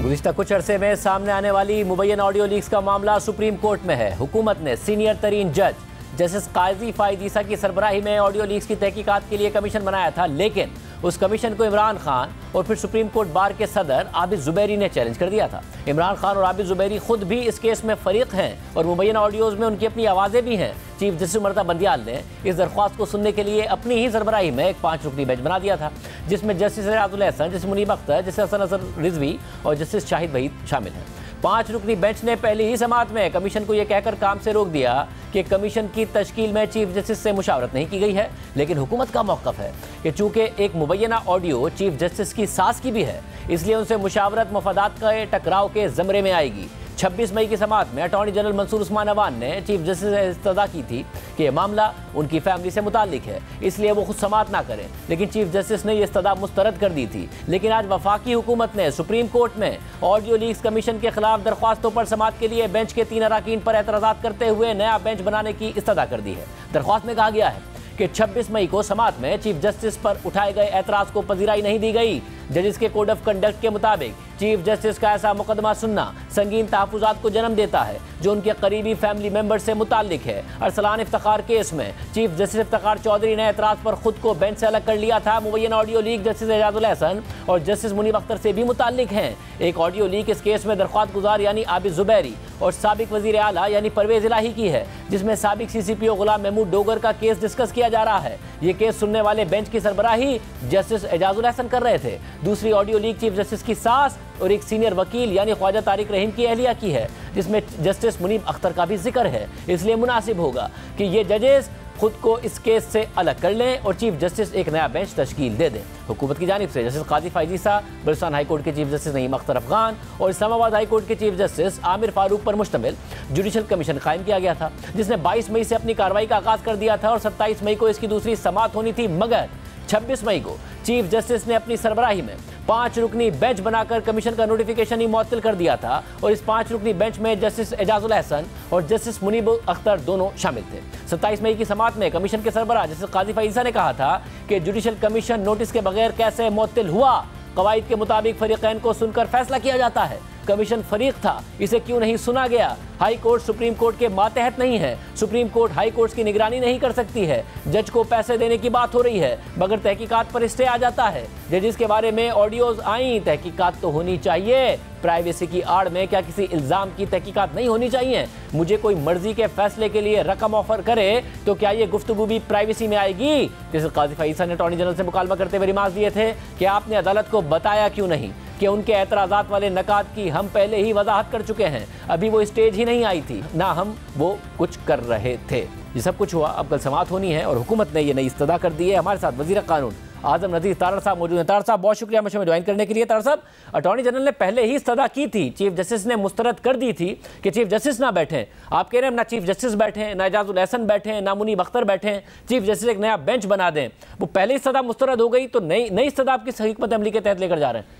गुज़िश्ता कुछ अरसे में सामने आने वाली मुबैयन ऑडियो लीक्स का मामला सुप्रीम कोर्ट में है। हुकूमत ने सीनियर तरीन जज जस्टिस काजी फायद ईसा की सरबराही में ऑडियो लीक्स की तहकीकात के लिए कमीशन बनाया था, लेकिन उस कमीशन को इमरान खान और फिर सुप्रीम कोर्ट बार के सदर आबिद जुबैरी ने चैलेंज कर दिया था। इमरान खान और आबिद जुबैरी खुद भी इस केस में फरीक हैं और मुबैयन ऑडियोज़ में उनकी अपनी आवाज़ें भी हैं। चीफ जस्टिस उमरता बंदियाल ने इस दरख्वास्त को सुनने के लिए अपनी ही सरबराही में एक 5 रुकनी बेंच बना दिया था, जिसमें justice Ijazul Ahsan, justice Munib Akhtar, justice Hasan Nasir Rizvi और जस्टिस शाहिद वहीद शामिल हैं। 5 रुकनी बेंच ने पहली ही समाअत में कमीशन को यह कहकर काम से रोक दिया कि कमीशन की तश्कील में चीफ जस्टिस से मुशावरत नहीं की गई है, लेकिन हुकूमत का मौक़िफ़ है कि चूँकि एक मुबैना ऑडियो चीफ जस्टिस की सास की भी है, इसलिए उनसे मुशावरत मफादात के टकराव के ज़मरे में आएगी। 26 मई की समाअत में अटॉर्नी जनरल मंसूर उस्मान अवान ने चीफ जस्टिस से इस्तदा की थी कि यह मामला उनकी फैमिली से मुताल्लिक है, इसलिए वो खुद समाअत ना करें, लेकिन चीफ जस्टिस ने यह इस्तदा मुस्तरद कर दी थी। लेकिन आज वफाकी हुकूमत ने सुप्रीम कोर्ट में ऑडियो लीक्स कमीशन के खिलाफ दरख्वास्तों पर समाअत के लिए बेंच के 3 अरकान पर एतराज़ात करते हुए नया बेंच बनाने की इस्तदा कर दी है। दरख्वास्त में कहा गया है कि 26 मई को समाअत में चीफ जस्टिस पर उठाए गए एतराज़ को पजीराई नहीं दी गई। जजिस के कोड ऑफ कंडक्ट के मुताबिक चीफ जस्टिस का ऐसा मुकदमा सुनना संगीन तहफ़्फ़ुज़ात को जन्म देता है जो उनके करीबी फैमिली मेंबर से मुताल्लिक है। अरसलान इफ्तिखार केस में चीफ जस्टिस इफ्तिखार चौधरी ने एतराज़ पर खुद को बेंच से अलग कर लिया था। मुबैयन audio leak justice Ijazul Ehsan और जस्टिस मुनीब अख्तर से भी मुताल्लिक हैं। एक ऑडियो लीक इस केस में दरख्वास्त गुजार यानी आबिद जुबैरी और साबिक वज़ीर आला यानी परवेज़ इलाही की है, जिसमें साबिक CCPO गुलाम महमूद डोगर का केस डिस्कस किया जा रहा है। ये केस सुनने वाले बेंच की सरबराही जस्टिस एजाजुल एहसन कर रहे थे। दूसरी ऑडियो लीक चीफ जस्टिस की सास और एक सीनियर वकील यानी ख्वाजा तारिक रहीम की अहलिया की है, जिसमें जस्टिस मुनीब अख्तर का भी जिक्र है। इसलिए मुनासिब होगा कि ये जजेस खुद को इस केस से अलग कर लें और चीफ जस्टिस एक नया बेंच तश्कील दे दें। हुकूमत की जानिब से जस्टिस काजी फायद ईसा, बलूचिस्तान हाई कोर्ट के चीफ जस्टिस नईम अख्तर अफगान और इस्लामाबाद हाई कोर्ट के चीफ जस्टिस आमिर फारूक पर मुश्तमिल जुडिशल कमीशन कायम किया गया था, जिसने 22 मई से अपनी कार्रवाई का आगाज़ कर दिया था और 27 मई को इसकी दूसरी समाअत होनी थी। मगर 26 मई को चीफ जस्टिस ने अपनी सरबराही में 5 रुकनी बेंच बनाकर कमीशन का नोटिफिकेशन ही मुअत्तल कर दिया था और इस 5 रुकनी बेंच में जस्टिस एजाजुल एहसन और जस्टिस मुनीब अख्तर दोनों शामिल थे। 27 मई की समाअत में कमीशन के सरबराह जस्टिस काजी फायद ईसा ने कहा था कि जुडिशल कमीशन नोटिस के बगैर कैसे मुअत्तल हुआ, कवायद के मुताबिक फरीकैन को सुनकर फैसला किया जाता है। कमीशन फरीक था, इसे क्यों नहीं सुना गया? हाई कोर्ट सुप्रीम कोर्ट के मातहत नहीं है, सुप्रीम कोर्ट हाई कोर्ट की निगरानी नहीं कर सकती है। जज को पैसे देने की बात हो रही है मगर तहकीकात पर स्टे आ जाता है। जजिस के बारे में ऑडियोज आई, तहकीकात तो होनी चाहिए। प्राइवेसी की आड़ में क्या किसी इल्ज़ाम की तहकीकात नहीं होनी चाहिए? मुझे कोई मर्जी के फैसले के लिए रकम ऑफर करे तो क्या ये गुफ्तगू भी प्राइवेसी में आएगी? जैसे काजी फायद ईसा ने अटॉर्नी जनरल से मुकालमा करते हुए रिमार्क दिए थे कि आपने अदालत को बताया क्यों नहीं कि उनके एतराज़ात वाले नकात की हम पहले ही वजाहत कर चुके हैं, अभी वो स्टेज ही नहीं आई थी ना हम वो कुछ कर रहे थे। ये सब कुछ हुआ, अब कल समाअत होनी है और हुकूमत ने ये नई इस्तदा कर दी है। हमारे साथ वज़ीर कानून आज़म नज़ीर तारड़ साहब मौजूद हैं। तारड़ साहब बहुत शुक्रिया मुझे ज्वाइन करने के लिए। तारड़ साहब, अटॉर्नी जनरल ने पहले ही इस्तदा की थी, चीफ जस्टिस ने मुस्तरद कर दी थी कि चीफ जस्टिस ना बैठें। आप कह रहे हैं ना चीफ जस्टिस बैठें, ना एजाजुल एहसन बैठें, ना मुनीब अख्तर बैठें, चीफ जस्टिस एक नया बेंच बना दें। वो पहले इस्तदा मुस्तरद हो गई तो नई इस्तदा आप किस हिकमत अमली के तहत लेकर जा रहे हैं?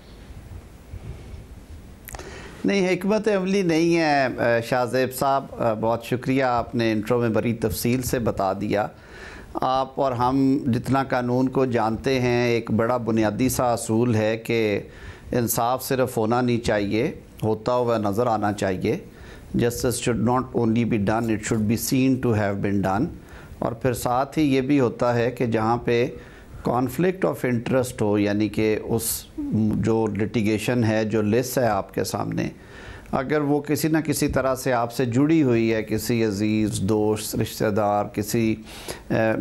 नहीं, हिकमत अमली नहीं है शाहज़ेब साहब, बहुत शुक्रिया, आपने इंट्रो में बड़ी तफसील से बता दिया। आप और हम जितना कानून को जानते हैं, एक बड़ा बुनियादी सा असूल है कि इंसाफ सिर्फ होना नहीं चाहिए, होता हुआ नज़र आना चाहिए। Justice should not only be done, it should be seen to have been done. और फिर साथ ही ये भी होता है कि जहाँ पे कॉन्फ्लिक्ट ऑफ इंटरेस्ट हो, यानी कि उस जो लिटिगेशन है, जो लिस्ट है आपके सामने, अगर वो किसी न किसी तरह से आपसे जुड़ी हुई है, किसी अज़ीज़, दोस्त, रिश्तेदार, किसी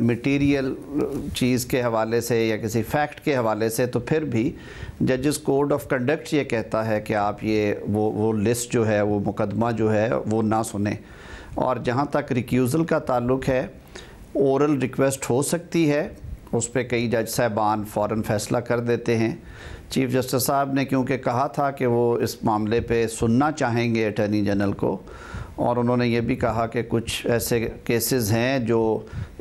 मटीरियल चीज़ के हवाले से या किसी फैक्ट के हवाले से, तो फिर भी जजेस कोड ऑफ कंडक्ट ये कहता है कि आप ये वो लिस्ट जो है, वो मुकदमा जो है वो ना सुने। और जहाँ तक रिक्यूज़ल का ताल्लुक़ है, ओरल रिक्वेस्ट हो सकती है, उस पर कई जज साहबान फ़ौरन फ़ैसला कर देते हैं। चीफ़ जस्टिस साहब ने क्योंकि कहा था कि वो इस मामले पे सुनना चाहेंगे अटॉर्नी जनरल को, और उन्होंने ये भी कहा कि कुछ ऐसे केसेस हैं जो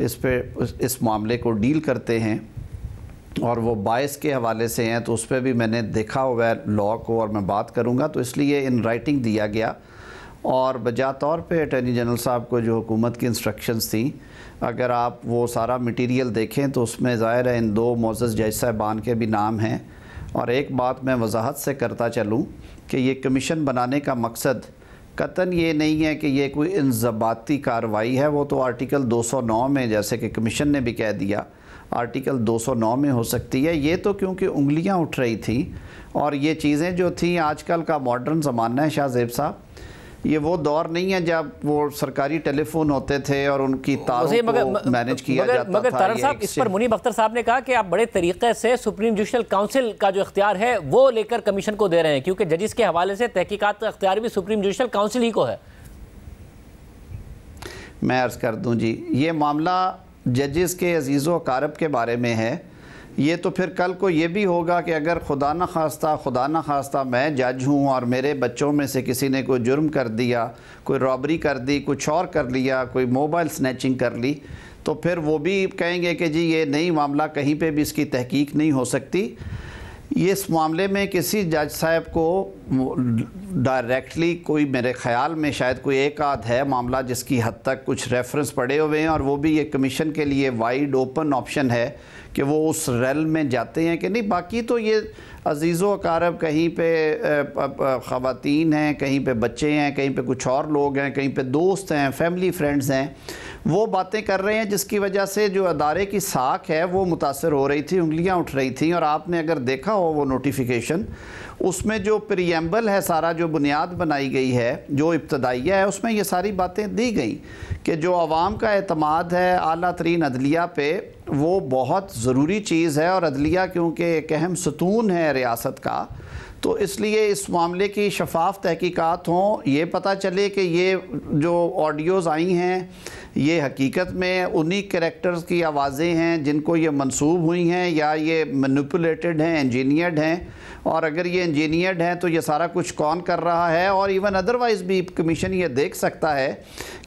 इस मामले को डील करते हैं और वो बायस के हवाले से हैं, तो उस पर भी मैंने देखा हुआ है लॉ को और मैं बात करूँगा, तो इसलिए इन राइटिंग दिया गया। और बजा तौर पे अटॉर्नी जनरल साहब को जो हुकूमत की इंस्ट्रक्शंस थी, अगर आप वो सारा मटीरियल देखें तो उसमें ज़ाहिर है इन 2 मोअज़्ज़ज़ जज साहबान के भी नाम हैं और एक बात मैं वजाहत से करता चलूँ कि ये कमीशन बनाने का मकसद कतन ये नहीं है कि ये कोई इंज़बाती कार्रवाई है। वो तो आर्टिकल 209 में, जैसे कि कमीशन ने भी कह दिया, आर्टिकल 209 में हो सकती है। ये तो क्योंकि उंगलियां उठ रही थी और ये चीज़ें जो थी, आजकल का मॉडर्न ज़माना है शाहज़ेब साहब, ये वो दौर नहीं है जब वो सरकारी टेलीफोन होते थे और उनकी तारों को मैनेज किया जाता था। मगर तारड़ साहब, इस पर मुनीब अख्तर साहब ने कहा कि आप बड़े तरीके से सुप्रीम जुडिशल काउंसिल का जो इख्तियार है वो लेकर कमीशन को दे रहे हैं, क्योंकि जजिस के हवाले से तहकीकात का इख्तियार भी सुप्रीम जुडिशल काउंसिल ही को है। मैं अर्ज़ कर दूं जी, ये मामला जजिस के अजीज़ व अकारब के बारे में है। ये तो फिर कल को ये भी होगा कि अगर खुदा न खास्ता मैं जज हूँ और मेरे बच्चों में से किसी ने कोई जुर्म कर दिया, कोई रॉबरी कर दी, कुछ और कर लिया, कोई मोबाइल स्नैचिंग कर ली, तो फिर वो भी कहेंगे कि जी ये नहीं मामला, कहीं पे भी इसकी तहकीक नहीं हो सकती। ये इस मामले में किसी जज साहब को डायरेक्टली कोई, मेरे ख़्याल में शायद कोई एक आध है मामला जिसकी हद तक कुछ रेफरेंस पड़े हुए हैं, और वो भी ये कमीशन के लिए वाइड ओपन ऑप्शन है कि वो उस रेल में जाते हैं कि नहीं। बाकी तो ये अजीज़ो अकारब, कहीं पे ख़वातीन हैं, कहीं पे बच्चे हैं, कहीं पे कुछ और लोग हैं, कहीं पे दोस्त हैं, फैमिली फ्रेंड्स हैं, वो बातें कर रहे हैं जिसकी वजह से जो अदारे की साख है वो मुतासर हो रही थी, उंगलियां उठ रही थी। और आपने अगर देखा हो वो नोटिफिकेशन, उसमें जो प्रीएम्बल है, सारा जो बुनियाद बनाई गई है, जो इब्तदाइया है, उसमें ये सारी बातें दी गई कि जो आवाम का एतमाद है आला तरीन अदलिया पे, वो बहुत ज़रूरी चीज़ है। और अदलिया क्योंकि एक अहम सतून है रियासत का, तो इसलिए इस मामले की शफाफ तहकीकात हों, ये पता चले कि ये जो ऑडियोज़ आई हैं ये हकीकत में उन्हीं कैरेक्टर्स की आवाज़ें हैं जिनको ये मंसूब हुई हैं, या ये मैनिपुलेटेड हैं, इंजीनियर्ड हैं। और अगर ये इंजीनियर्ड हैं तो ये सारा कुछ कौन कर रहा है। और इवन अदरवाइज़ भी कमीशन ये देख सकता है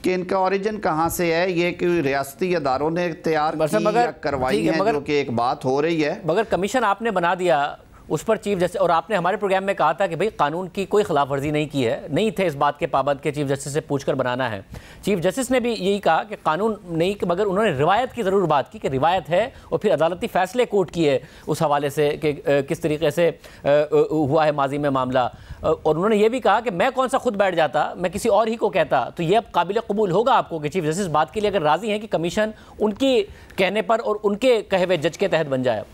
कि इनका ओरिजिन कहाँ से है, ये कि रियासती अदारों ने तैयार की या करवाई है, जो कि एक बात हो रही है। मगर कमीशन आपने बना दिया, उस पर चीफ जस्टिस, और आपने हमारे प्रोग्राम में कहा था कि भाई कानून की कोई खिलाफ वर्जी नहीं की है, नहीं थे इस बात के पाबंद के चीफ जस्टिस से पूछकर बनाना है। चीफ जस्टिस ने भी यही कहा कि कानून नहीं, मगर उन्होंने रिवायत की ज़रूर बात की कि रिवायत है, और फिर अदालती फैसले कोर्ट किए उस हवाले से कि किस तरीके से हुआ है माजी में मामला। और उन्होंने ये भी कहा कि मैं कौन सा खुद बैठ जाता, मैं किसी और ही को कहता। तो ये अब काबिल कबूल होगा आपको कि चीफ जस्टिस बात के लिए अगर राज़ी हैं कि कमीशन उनके कहने पर और उनके कहे हुए जज के तहत बन जाए।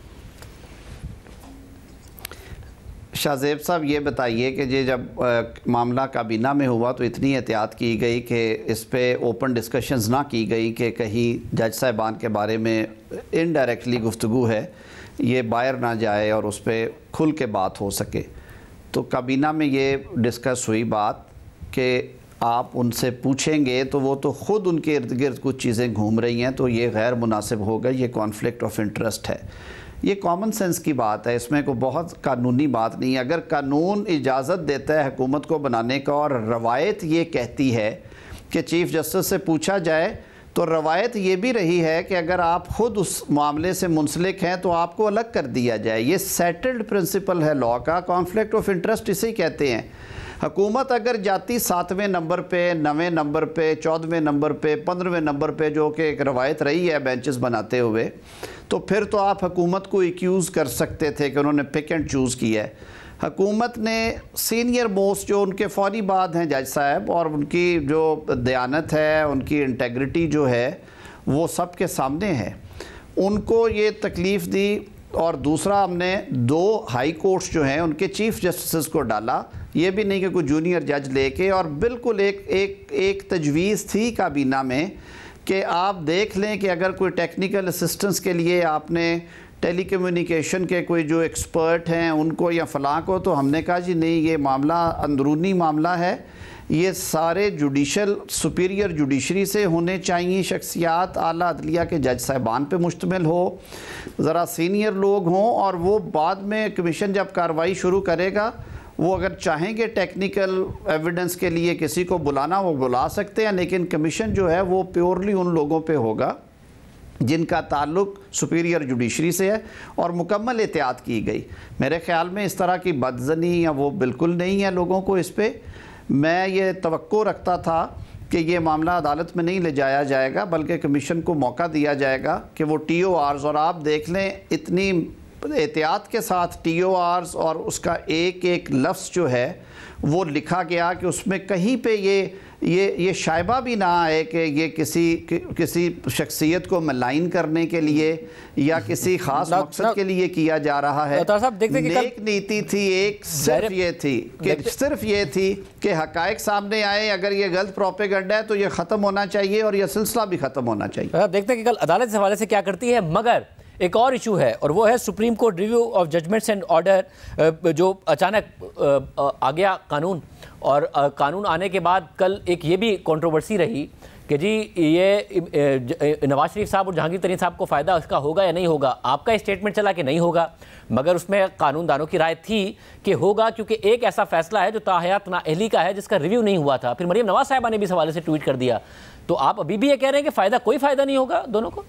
शाहज़ेब साहब ये बताइए कि ये जब मामला काबीना में हुआ तो इतनी एहतियात की गई कि इस पे ओपन डिस्कशंस ना की गई कि कहीं जज साहिबान के बारे में इनडायरेक्टली गुफ्तगू है ये बाहर ना जाए और उस पर खुल के बात हो सके। तो काबीना में ये डिस्कस हुई बात कि आप उनसे पूछेंगे तो वो तो ख़ुद उनके इर्द गिर्द कुछ चीज़ें घूम रही हैं, तो ये गैर मुनासिब होगा, ये कॉन्फ्लिक्ट ऑफ इंटरेस्ट है। ये कॉमन सेंस की बात है, इसमें कोई बहुत कानूनी बात नहीं है। अगर कानून इजाज़त देता है हुकूमत को बनाने का और रवायत ये कहती है कि चीफ़ जस्टिस से पूछा जाए, तो रवायत ये भी रही है कि अगर आप ख़ुद उस मामले से मुंसलिक हैं तो आपको अलग कर दिया जाए। ये सेटल्ड प्रिंसिपल है लॉ का, कॉन्फ्लिक्ट ऑफ इंटरेस्ट इसे ही कहते हैं। हुकूमत अगर जाती 7वें नंबर पे, 9वें नंबर पे, 14वें नंबर पे, 15वें नंबर पे, जो कि एक रवायत रही है बेंचेस बनाते हुए, तो फिर तो आप हुकूमत को एक्यूज़ कर सकते थे कि उन्होंने पिक एंड चूज़ किया है। हुकूमत ने सीनियर मोस्ट जो उनके फ़ौरी बाद हैं जज साहब, और उनकी जो दयानत है, उनकी इंटेग्रिटी जो है वो सब के सामने है, उनको ये तकलीफ़ दी। और दूसरा, हमने 2 हाई कोर्ट्स जो हैं उनके चीफ़ जस्टिस को डाला, ये भी नहीं कि कोई जूनियर जज लेके। और बिल्कुल एक तजवीज़ थी काबीना में कि आप देख लें कि अगर कोई टेक्निकल असिस्टेंस के लिए आपने टेली कम्युनिकेशन के कोई जो एक्सपर्ट हैं उनको या फ़लाँ को, तो हमने कहा जी नहीं, ये मामला अंदरूनी मामला है, ये सारे जुडिशल सुपीरियर जुडिशरी से होने चाहिए शख्सियात, आला अदलिया के जज साहिबान पे मुश्तमिल हो, ज़रा सीनियर लोग हों। और वो बाद में कमीशन जब कार्रवाई शुरू करेगा, वो अगर चाहेंगे टेक्निकल एविडेंस के लिए किसी को बुलाना, वो बुला सकते हैं, लेकिन कमीशन जो है वो प्योरली उन लोगों पे होगा जिनका ताल्लुक सुपीरियर जुडिशरी से है और मुकम्मल एहतियात की गई। मेरे ख़्याल में इस तरह की बदज़नी या वो बिल्कुल नहीं है लोगों को इस पर। मैं ये तवक्को रखता था कि ये मामला अदालत में नहीं ले जाया जाएगा, बल्कि कमीशन को मौका दिया जाएगा कि वो TORs, और आप देख लें इतनी एहतियात के साथ TORs और उसका एक एक लफ्ज़ जो है वो लिखा गया कि उसमें कहीं पे ये शायबा भी ना आए कि ये किसी शख्सियत को मलाइन करने के लिए या किसी ख़ास मकसद के लिए किया जा रहा है। नेक नीति थी, एक सिर्फ ये थी कि हक़ाइक़ सामने आए, अगर ये गलत प्रोपेगेंडा है तो ये ख़त्म होना चाहिए और ये सिलसिला भी ख़त्म होना चाहिए। देखते हैं कि कल अदालत इस हवाले से क्या करती है। मगर एक और इशू है और वो है supreme court review of judgments and order, जो अचानक आ गया कानून। और कानून आने के बाद कल एक ये भी कंट्रोवर्सी रही कि जी ये नवाज शरीफ साहब और जहांगीर तरीन साहब को फ़ायदा इसका होगा या नहीं होगा। आपका स्टेटमेंट चला कि नहीं होगा, मगर उसमें कानूनदानों की राय थी कि होगा, क्योंकि एक ऐसा फैसला है जो ताहयात नाअहली का है जिसका रिव्यू नहीं हुआ था। फिर मरीम नवाज साहिबा ने भी इस हवाले से ट्वीट कर दिया। तो आप अभी भी ये कह रहे हैं कि कोई फ़ायदा नहीं होगा दोनों को?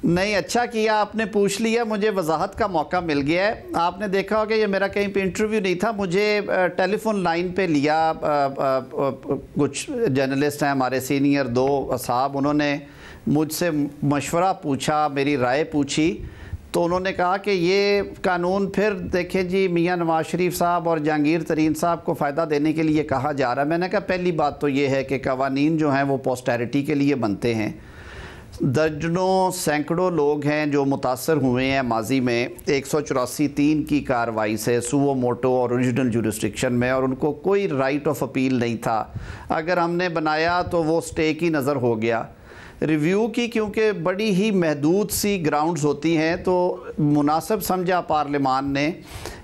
नहीं, अच्छा किया आपने पूछ लिया, मुझे वजाहत का मौका मिल गया है। आपने देखा होगा ये मेरा कहीं पे इंटरव्यू नहीं था, मुझे टेलीफोन लाइन पे लिया कुछ जर्नलिस्ट हैं हमारे सीनियर, 2 साहब, उन्होंने मुझसे मशवरा पूछा, मेरी राय पूछी। तो उन्होंने कहा कि ये कानून फिर देखें जी मियां नवाज शरीफ साहब और जहांगीर तरीन साहब को फ़ायदा देने के लिए कहा जा रहा है। मैंने कहा पहली बात तो ये है कि कवानीन जो हैं वो पोस्टेरिटी के लिए बनते हैं। दर्जनों सैकड़ों लोग हैं जो मुतासर हुए हैं माजी में 184(3) की कार्रवाई से सुओ मोटो और ओरिजिनल जुरिस्डिक्शन में, और उनको कोई राइट ऑफ अपील नहीं था। अगर हमने बनाया तो वो स्टे की नज़र हो गया। रिव्यू की क्योंकि बड़ी ही महदूद सी ग्राउंड्स होती हैं तो मुनासिब समझा पार्लिमान ने।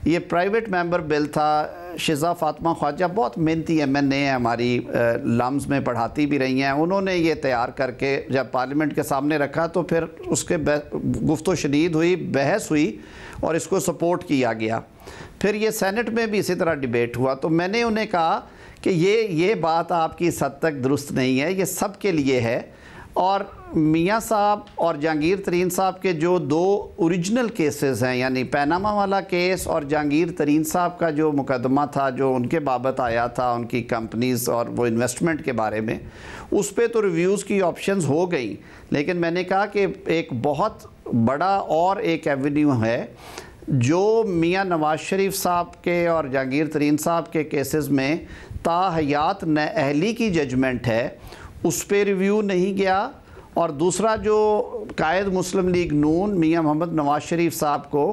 ये प्राइवेट मेंबर बिल था। शिज़ा फातिमा ख्वाजा बहुत मेहनती MNA है, हमारी लम्स में पढ़ाती भी रही हैं। उन्होंने ये तैयार करके जब पार्लियामेंट के सामने रखा तो फिर उसके गुफ्तो शनीद हुई, बहस हुई और इसको सपोर्ट किया गया। फिर ये सेनेट में भी इसी तरह डिबेट हुआ। तो मैंने उन्हें कहा कि ये बात आपकी इस हद तक दुरुस्त नहीं है, ये सब के लिए है। और मियां साहब और जहांगीर तरीन साहब के जो 2 ओरिजिनल केसेस हैं, यानी पैनामा वाला केस और जहांगीर तरीन साहब का जो मुकदमा था जो उनके बाबत आया था, उनकी कंपनीज और वो इन्वेस्टमेंट के बारे में, उस पे तो रिव्यूज़ की ऑप्शंस हो गई। लेकिन मैंने कहा कि एक बहुत बड़ा और एक एवेन्यू है जो मियां नवाज शरीफ साहब के और जहांगीर तरीन साहब के केसेस में ताहयात नाअहली की जजमेंट है, उस पर रिव्यू नहीं गया। और दूसरा जो कायद मुस्लिम लीग नून मियां मोहम्मद नवाज शरीफ साहब को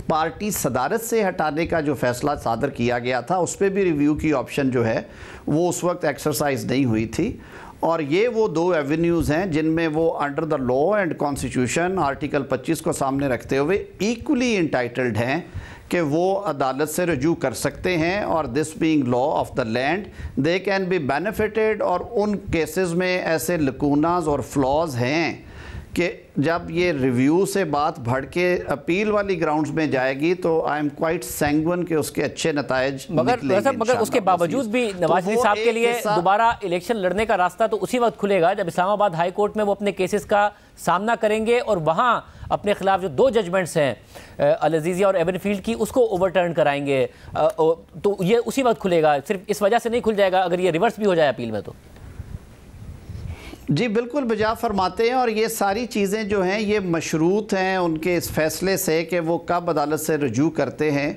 पार्टी सदारत से हटाने का जो फैसला सादर किया गया था, उस पर भी रिव्यू की ऑप्शन जो है वो उस वक्त एक्सरसाइज नहीं हुई थी। और ये वो 2 एवेन्यूज़ हैं जिनमें वो under the law and constitution article 25 को सामने रखते हुए इक्वली इंटाइटल्ड हैं कि वो अदालत से रजू कर सकते हैं। और this being law of the land they can be benefited. और उन केसेस में ऐसे लकूनाज और फ्लॉज हैं कि जब ये रिव्यू से बात बढ़ के अपील वाली ग्राउंड्स में जाएगी तो आई एम क्वाइट सैंगवन के उसके अच्छे नतायज निकलेंगे। मगर उसके बावजूद भी नवाज शरीफ साहब के लिए दोबारा इलेक्शन लड़ने का रास्ता तो उसी वक्त खुलेगा जब इस्लामाबाद हाई कोर्ट में वो अपने केसेस का सामना करेंगे और वहाँ अपने खिलाफ जो 2 जजमेंट्स हैं अल-अज़ीज़िया और एबनफील्ड की, उसको ओवरटर्न कराएंगे। तो ये उसी वक्त खुलेगा, सिर्फ इस वजह से नहीं खुल जाएगा अगर ये रिवर्स भी हो जाए अपील में तो। जी बिल्कुल बजा फरमाते हैं। और ये सारी चीज़ें जो हैं ये मशरूत हैं उनके इस फैसले से कि वो कब अदालत से रजू करते हैं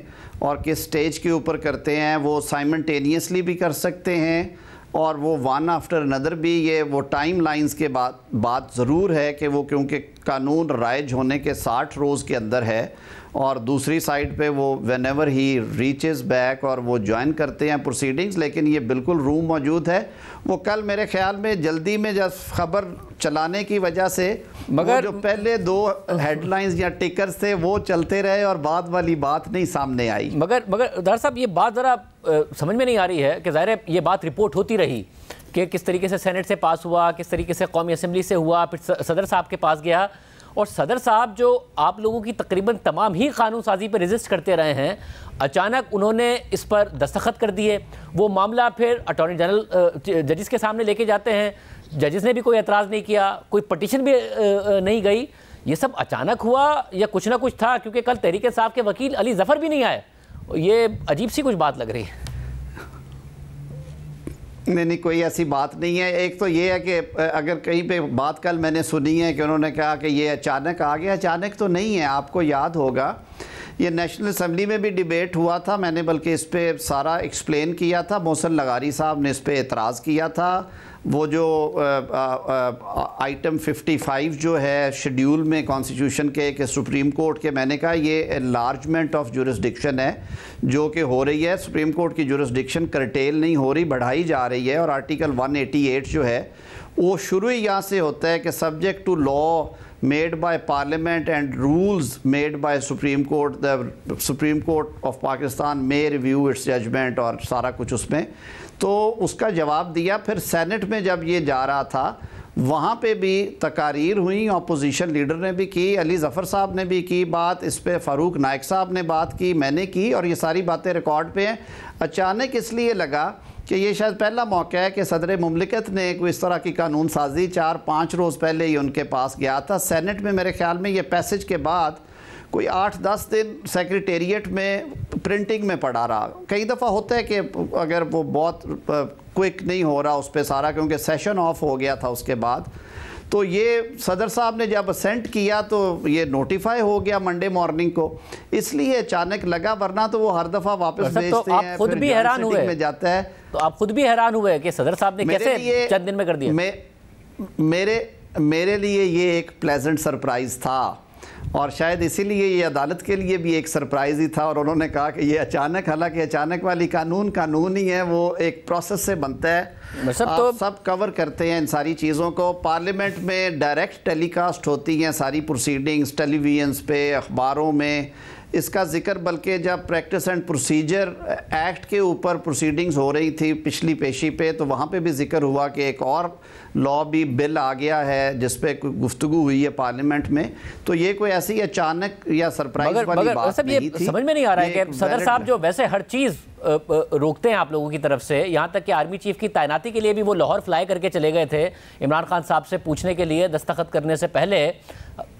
और किस स्टेज के ऊपर करते हैं। वो साइमल्टेनियसली भी कर सकते हैं और वो वन आफ्टर अनदर भी। ये वो टाइम लाइन्स के बात ज़रूर है कि वो क्योंकि कानून राइज होने के 60 रोज़ के अंदर है और दूसरी साइड पे वो वेन एवर ही रीचेज़ बैक और वो ज्वाइन करते हैं प्रोसीडिंग्स। लेकिन ये बिल्कुल रूम मौजूद है। वो कल मेरे ख्याल में जल्दी में जब खबर चलाने की वजह से मगर जो पहले 2 हेडलाइंस या टिकर्स थे वो चलते रहे और बाद वाली बात नहीं सामने आई। मगर डॉक्टर साहब ये बात ज़रा समझ में नहीं आ रही है कि ज़ाहिर है ये बात रिपोर्ट होती रही कि किस तरीके से सेनेट से पास हुआ, किस तरीके से कौमी असेंबली से हुआ, फिर सदर साहब के पास गया। और सदर साहब जो आप लोगों की तकरीबन तमाम ही कानून साजी पर रेजिस्ट करते रहे हैं, अचानक उन्होंने इस पर दस्तखत कर दिए। वो मामला फिर अटॉर्नी जनरल जजिस के सामने लेके जाते हैं, जजिस ने भी कोई एतराज़ नहीं किया, कोई पटिशन भी नहीं गई। ये सब अचानक हुआ या कुछ ना कुछ था? क्योंकि कल तहरीक इंसाफ के वकील अली ज़फ़र भी नहीं आए। ये अजीब सी कुछ बात लग रही है। नहीं, कोई ऐसी बात नहीं है। एक तो ये है कि अगर कहीं पे बात कल मैंने सुनी है कि उन्होंने कहा कि ये अचानक आ गया, अचानक तो नहीं है। आपको याद होगा ये नेशनल असम्बली में भी डिबेट हुआ था, मैंने बल्कि इस पर सारा एक्सप्लेन किया था। मोहसिन लगारी साहब ने इस पर एतराज़ किया था। वो जो आइटम 55 जो है शेड्यूल में कॉन्स्टिट्यूशन के कि सुप्रीम कोर्ट के, मैंने कहा ये एनलार्जमेंट ऑफ जुरिस्डिक्शन है जो कि हो रही है। सुप्रीम कोर्ट की जुरिस्डिक्शन करटेल नहीं हो रही, बढ़ाई जा रही है। और आर्टिकल 188 जो है वो शुरू ही यहाँ से होता है कि subject to law made by parliament and rules made by supreme court, the supreme court of Pakistan may review its judgment, और सारा कुछ उसमें। तो उसका जवाब दिया। फिर सेनेट में जब ये जा रहा था वहाँ पे भी तकारीर हुई, अपोजिशन लीडर ने भी की, अली ज़फ़र साहब ने भी की बात इस पे, फ़ारूक नाइक साहब ने बात की, मैंने की, और ये सारी बातें रिकॉर्ड पे हैं। अचानक इसलिए लगा कि ये शायद पहला मौका है कि सदर मुमलिकत ने कोई इस तरह की कानून साजी 4-5 रोज़ पहले ही उनके पास गया था। सेनेट में मेरे ख्याल में ये पैसेज के बाद कोई 8-10 दिन सेक्रेटेरिएट में प्रिंटिंग में पड़ा रहा। कई दफ़ा होता है कि अगर वो बहुत क्विक नहीं हो रहा उस पर सारा, क्योंकि सेशन ऑफ हो गया था उसके बाद, तो ये सदर साहब ने जब असेंट किया तो ये नोटिफाई हो गया मंडे मॉर्निंग को, इसलिए अचानक लगा, वरना तो वो हर दफ़ा वापस भेजते हैं। खुद भी हैरान हुए में जाता है, तो आप खुद भी हैरान हुए कि सदर साहब ने कैसे चंद दिन में कर दिया। मेरे लिए ये एक प्लेजेंट सरप्राइज़ था, और शायद इसीलिए ये अदालत के लिए भी एक सरप्राइज़ ही था। और उन्होंने कहा कि ये अचानक, हालांकि अचानक वाली कानून ही है, वो एक प्रोसेस से बनता है। आप सब कवर करते हैं इन सारी चीज़ों को। पार्लियामेंट में डायरेक्ट टेलीकास्ट होती हैं सारी प्रोसीडिंग्स, टेलीविजन्स पे, अखबारों में इसका जिक्र, बल्कि जब प्रैक्टिस एंड प्रोसीजर एक्ट के ऊपर प्रोसीडिंग्स हो रही थी पिछली पेशी पे, तो वहाँ पे भी जिक्र हुआ कि एक और लॉ भी बिल आ गया है जिस पे गुफ्तगू हुई है पार्लियामेंट में। तो ये कोई ऐसी अचानक या सरप्राइज वाली बात नहीं थी। समझ में नहीं आ रहा है कि सदर साहब जो वैसे हर चीज़ रोकते हैं आप लोगों की तरफ से, यहाँ तक कि आर्मी चीफ की तैनाती के लिए भी वो लाहौर फ्लाई करके चले गए थे इमरान खान साहब से पूछने के लिए दस्तखत करने से पहले।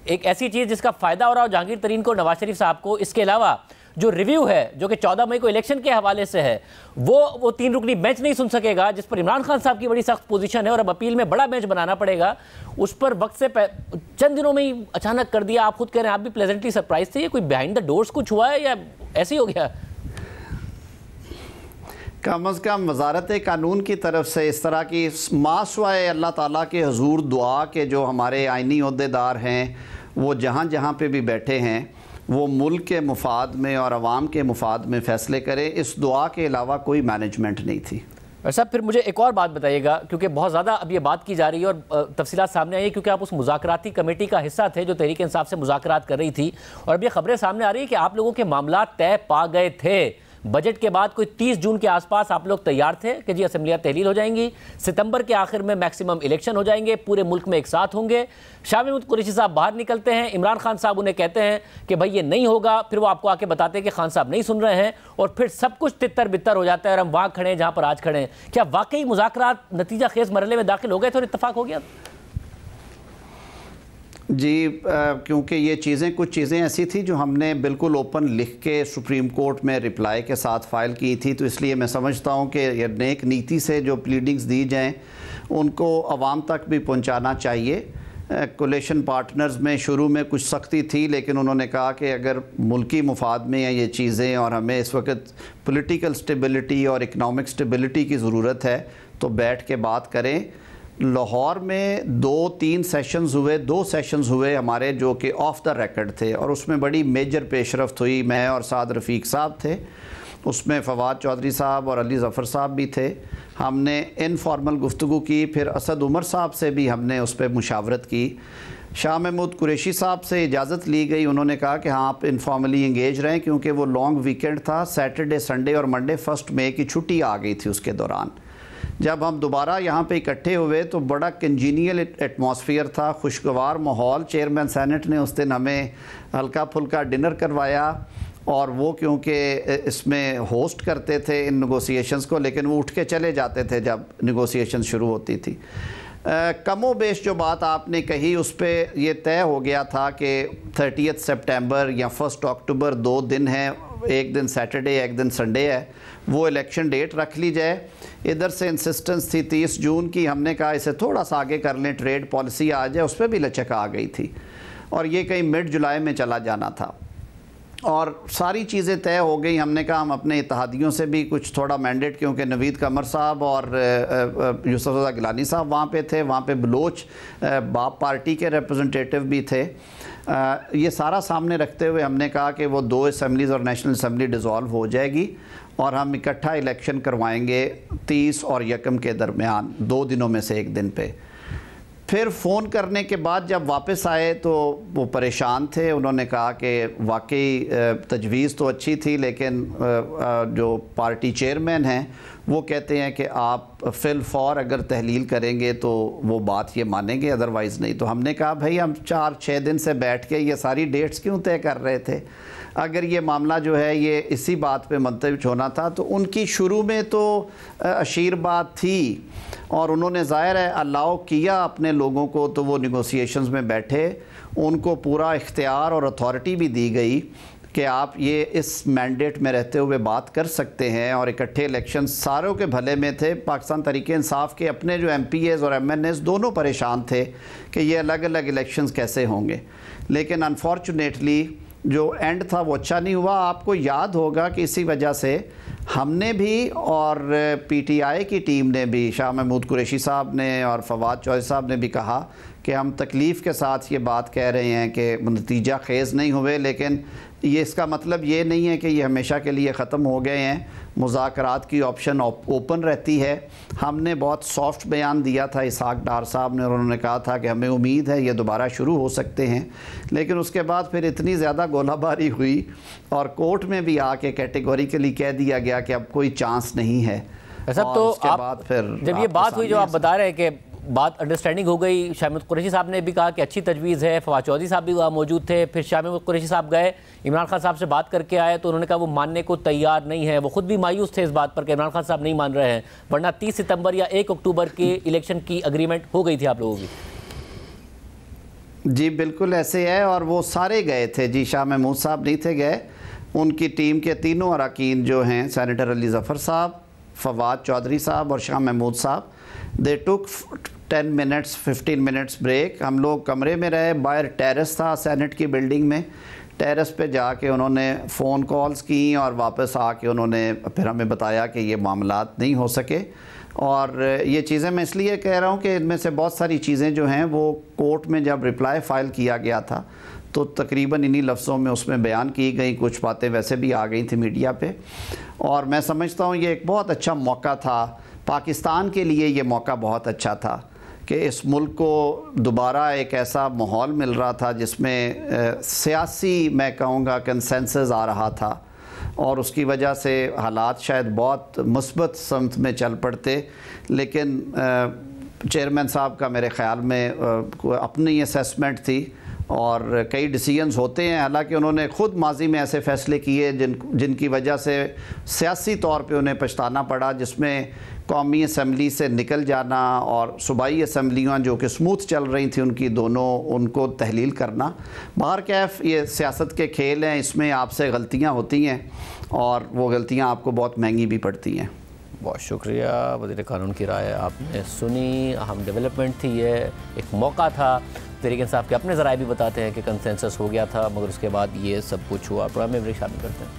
एक ऐसी चीज़ जिसका फ़ायदा हो रहा हो जहांगीर तरीन को, नवाज शरीफ साहब को। इसके अलावा जो रिव्यू है जो कि 14 मई को इलेक्शन के हवाले से है, वो 3 रुकनी बेंच नहीं सुन सकेगा, जिस पर इमरान खान साहब की बड़ी सख्त पोजीशन है और अब अपील में बड़ा बेंच बनाना पड़ेगा। उस पर वक्त से चंद दिनों में ही अचानक कर दिया। आप खुद कह रहे हैं आप भी प्लेजेंटली सरप्राइज थे। ये कोई बिहाइंड द डोर्स कुछ हुआ है या ऐसे ही हो गया? कम अज़ कम वजारत कानून की तरफ से इस तरह की मासवाए अल्लाह ताला के हुजूर दुआ के जो हमारे आइनी ओहदेदार हैं, वो जहाँ जहाँ पे भी बैठे हैं, वो मुल्क के मुफाद में और अवाम के मुफाद में फ़ैसले करें। इस दुआ के अलावा कोई मैनेजमेंट नहीं थी। साहब फिर मुझे एक और बात बताइएगा, क्योंकि बहुत ज़्यादा अब ये बात की जा रही है और तफसीलात सामने आई है, क्योंकि आप उस मुज़ाकराती कमेटी का हिस्सा थे जो तहरीक इंसाफ से मुज़ाकरात कर रही थी, और अब ये खबरें सामने आ रही है कि आप लोगों के मामला तय पा गए थे। बजट के बाद कोई 30 जून के आसपास आप लोग तैयार थे कि जी असेंबलियाँ तहलील हो जाएंगी, सितंबर के आखिर में मैक्सिमम इलेक्शन हो जाएंगे, पूरे मुल्क में एक साथ होंगे। शाह महमूद कुरैशी साहब बाहर निकलते हैं, इमरान खान साहब उन्हें कहते हैं कि भाई ये नहीं होगा, फिर वो आपको आके बताते हैं कि खान साहब नहीं सुन रहे हैं, और फिर सब कुछ तितर बितर हो जाता है और हम वहाँ खड़े हैं जहाँ पर आज खड़े हैं। क्या वाकई मुज़ाकरात नतीजा खेज मरहले में दाखिल हो गए थे और इत्तफाक हो गया? जी, क्योंकि ये चीज़ें, कुछ चीज़ें ऐसी थी जो हमने बिल्कुल ओपन लिख के सुप्रीम कोर्ट में रिप्लाई के साथ फ़ाइल की थी, तो इसलिए मैं समझता हूँ कि नेक नीति से जो प्लीडिंग्स दी जाएं उनको आवाम तक भी पहुँचाना चाहिए। कोलेशन पार्टनर्स में शुरू में कुछ सख्ती थी, लेकिन उन्होंने कहा कि अगर मुल्की मुफाद में हैं ये चीज़ें और हमें इस वक्त पॉलिटिकल स्टेबिलिटी और इकनॉमिक स्टेबिलिटी की ज़रूरत है, तो बैठ के बात करें। लाहौर में 2-3 सेशंस हुए, 2 सेशंस हुए हमारे जो कि ऑफ द रिकॉर्ड थे, और उसमें बड़ी मेजर पेशरफ्त हुई। मैं और साद रफ़ीक साहब थे उसमें, फवाद चौधरी साहब और अली ज़फ़र साहब भी थे। हमने इनफॉर्मल गुफ्तगू की, फिर असद उमर साहब से भी हमने उस पर मुशावरत की। शाह महमूद कुरैशी साहब से इजाज़त ली गई, उन्होंने कहा कि हाँ आप इनफॉर्मली इंगेज रहें, क्योंकि वो लॉन्ग वीकेंड था, सैटरडे संडे और मंडे 1 मई की छुट्टी आ गई थी उसके दौरान। जब हम दोबारा यहाँ पे इकट्ठे हुए तो बड़ा कंजीनियल एटमॉस्फेयर था, खुशगवार माहौल। चेयरमैन सेनेट ने उस दिन हमें हल्का फुल्का डिनर करवाया, और वो क्योंकि इसमें होस्ट करते थे इन नेगोशिएशंस को, लेकिन वो उठ के चले जाते थे जब नेगोशिएशन शुरू होती थी। कमो बेश जो बात आपने कही उस पर यह तय हो गया था कि 30 सितंबर या 1 अक्टूबर 2 दिन हैं, एक दिन सैटरडे एक दिन संडे है, वो इलेक्शन डेट रख ली जाए। इधर से इंसिस्टेंस थी 30 जून की, हमने कहा इसे थोड़ा सा आगे कर लें, ट्रेड पॉलिसी आ जाए, उस पर भी लचक आ गई थी और ये कहीं मिड जुलाई में चला जाना था और सारी चीज़ें तय हो गई। हमने कहा हम अपने इत्तेहादियों से भी कुछ थोड़ा मैंडेट, क्योंकि नवीद कमर साहब और यूसुफ रज़ा गिलानी साहब वहाँ पे थे, वहाँ पे बलोच बाप पार्टी के रिप्रेजेंटेटिव भी थे। ये सारा सामने रखते हुए हमने कहा कि वो 2 असम्बलीज़ और नेशनल असम्बली डिज़ोल्व हो जाएगी और हम इकट्ठा इलेक्शन करवाएंगे 30 और 1 के दरमियान, 2 दिनों में से एक दिन पे। फिर फ़ोन करने के बाद जब वापस आए तो वो परेशान थे। उन्होंने कहा कि वाकई तजवीज़ तो अच्छी थी, लेकिन जो पार्टी चेयरमैन हैं वो कहते हैं कि आप फिल फॉर अगर तहलील करेंगे तो वो बात ये मानेंगे, अदरवाइज़ नहीं। तो हमने कहा भाई हम 4-6 दिन से बैठ के ये सारी डेट्स क्यों तय कर रहे थे? अगर ये मामला जो है ये इसी बात पे मुंतविज होना था तो उनकी शुरू में तो अशीर बात थी और उन्होंने ज़ाहिर है अलाउ किया अपने लोगों को, तो वो निगोसिएशंस में बैठे, उनको पूरा इख्तियार और अथॉरिटी भी दी गई कि आप ये इस मैंडेट में रहते हुए बात कर सकते हैं और इकट्ठे इलेक्शन सारों के भले में थे। पाकिस्तान तहरीक इंसाफ के अपने जो MPAs और MNAs दोनों परेशान थे कि ये अलग अलग इलेक्शंस कैसे होंगे, लेकिन अनफॉर्चुनेटली जो एंड था वो अच्छा नहीं हुआ। आपको याद होगा कि इसी वजह से हमने भी और PTI की टीम ने भी, शाह महमूद कुरैशी साहब ने और फवाद चौधरी साहब ने भी कहा कि हम तकलीफ़ के साथ ये बात कह रहे हैं कि नतीजा खेज़ नहीं हुए, लेकिन ये इसका मतलब ये नहीं है कि ये हमेशा के लिए ख़त्म हो गए हैं। मुज़ाकरात की ऑप्शन ओपन रहती है। हमने बहुत सॉफ्ट बयान दिया था इसहाक डार साहब ने, और उन्होंने कहा था कि हमें उम्मीद है ये दोबारा शुरू हो सकते हैं, लेकिन उसके बाद फिर इतनी ज़्यादा गोलाबारी हुई और कोर्ट में भी आके कैटेगोरिकली कह दिया गया कि अब कोई चांस नहीं है। सब तो उसके बाद फिर जब ये बात हुई जो आप बता रहे हैं कि बात अंडरस्टैंडिंग हो गई, शाह महमूद कुरैशी साहब ने भी कहा कि अच्छी तजवीज़ है, फवाद चौधरी साहब भी वहाँ मौजूद थे। फिर शाह महमूद कुरैशी साहब गए, इमरान खान साहब से बात करके आए तो उन्होंने कहा वो मानने को तैयार नहीं है। वो खुद भी मायूस थे इस बात पर कि इमरान खान साहब नहीं मान रहे हैं, वरना 30 सितंबर या 1 अक्टूबर के इलेक्शन की अग्रीमेंट हो गई थी आप लोगों की। जी बिल्कुल ऐसे है, और वो सारे गए थे जी, शाह महमूद साहब नहीं थे गए, उनकी टीम के तीनों अरकान जो हैं सेनेटर अली ज़फ़र साहब, फवाद चौधरी साहब और शाह महमूद साहब, दे टुक 10 मिनट्स 15 मिनट्स ब्रेक। हम लोग कमरे में रहे, बाहर टेरेस था सेनेट की बिल्डिंग में, टेरेस पे जाके उन्होंने फ़ोन कॉल्स की और वापस आके उन्होंने फिर हमें बताया कि ये मामलात नहीं हो सके। और ये चीज़ें मैं इसलिए कह रहा हूँ कि इनमें से बहुत सारी चीज़ें जो हैं वो कोर्ट में जब रिप्लाई फ़ाइल किया गया था तो तकरीबन इन्हीं लफ्ज़ों में उसमें बयान की गई, कुछ बातें वैसे भी आ गई थी मीडिया पे, और मैं समझता हूँ ये एक बहुत अच्छा मौका था पाकिस्तान के लिए। ये मौका बहुत अच्छा था कि इस मुल्क को दोबारा एक ऐसा माहौल मिल रहा था जिसमें सियासी मैं कहूँगा कंसेंसस आ रहा था और उसकी वजह से हालात शायद बहुत मुस्बत समत में चल पड़ते, लेकिन चेयरमैन साहब का मेरे ख़्याल में अपनी असेसमेंट थी और कई डिसीजंस होते हैं। हालांकि उन्होंने ख़ुद माजी में ऐसे फ़ैसले किए जिनकी वजह से सियासी तौर पे उन्हें पछताना पड़ा, जिसमें कौमी असम्बली से निकल जाना और सूबाई असम्बलियाँ जो कि स्मूथ चल रही थी उनकी दोनों, उनको तहलील करना। बाहर कैफ ये सियासत के खेल हैं, इसमें आपसे गलतियाँ होती हैं और वो गलतियाँ आपको बहुत महंगी भी पड़ती हैं। बहुत शुक्रिया वज़ीर कानून की राय आपने सुनी, अहम डेवलपमेंट थी, ये एक मौका था। तहरीक इंसाफ के अपने ज़राए भी बताते हैं कि कंसेंसस हो गया था मगर उसके बाद ये सब कुछ हुआ। प्रोग्राम में शामिल करते हैं।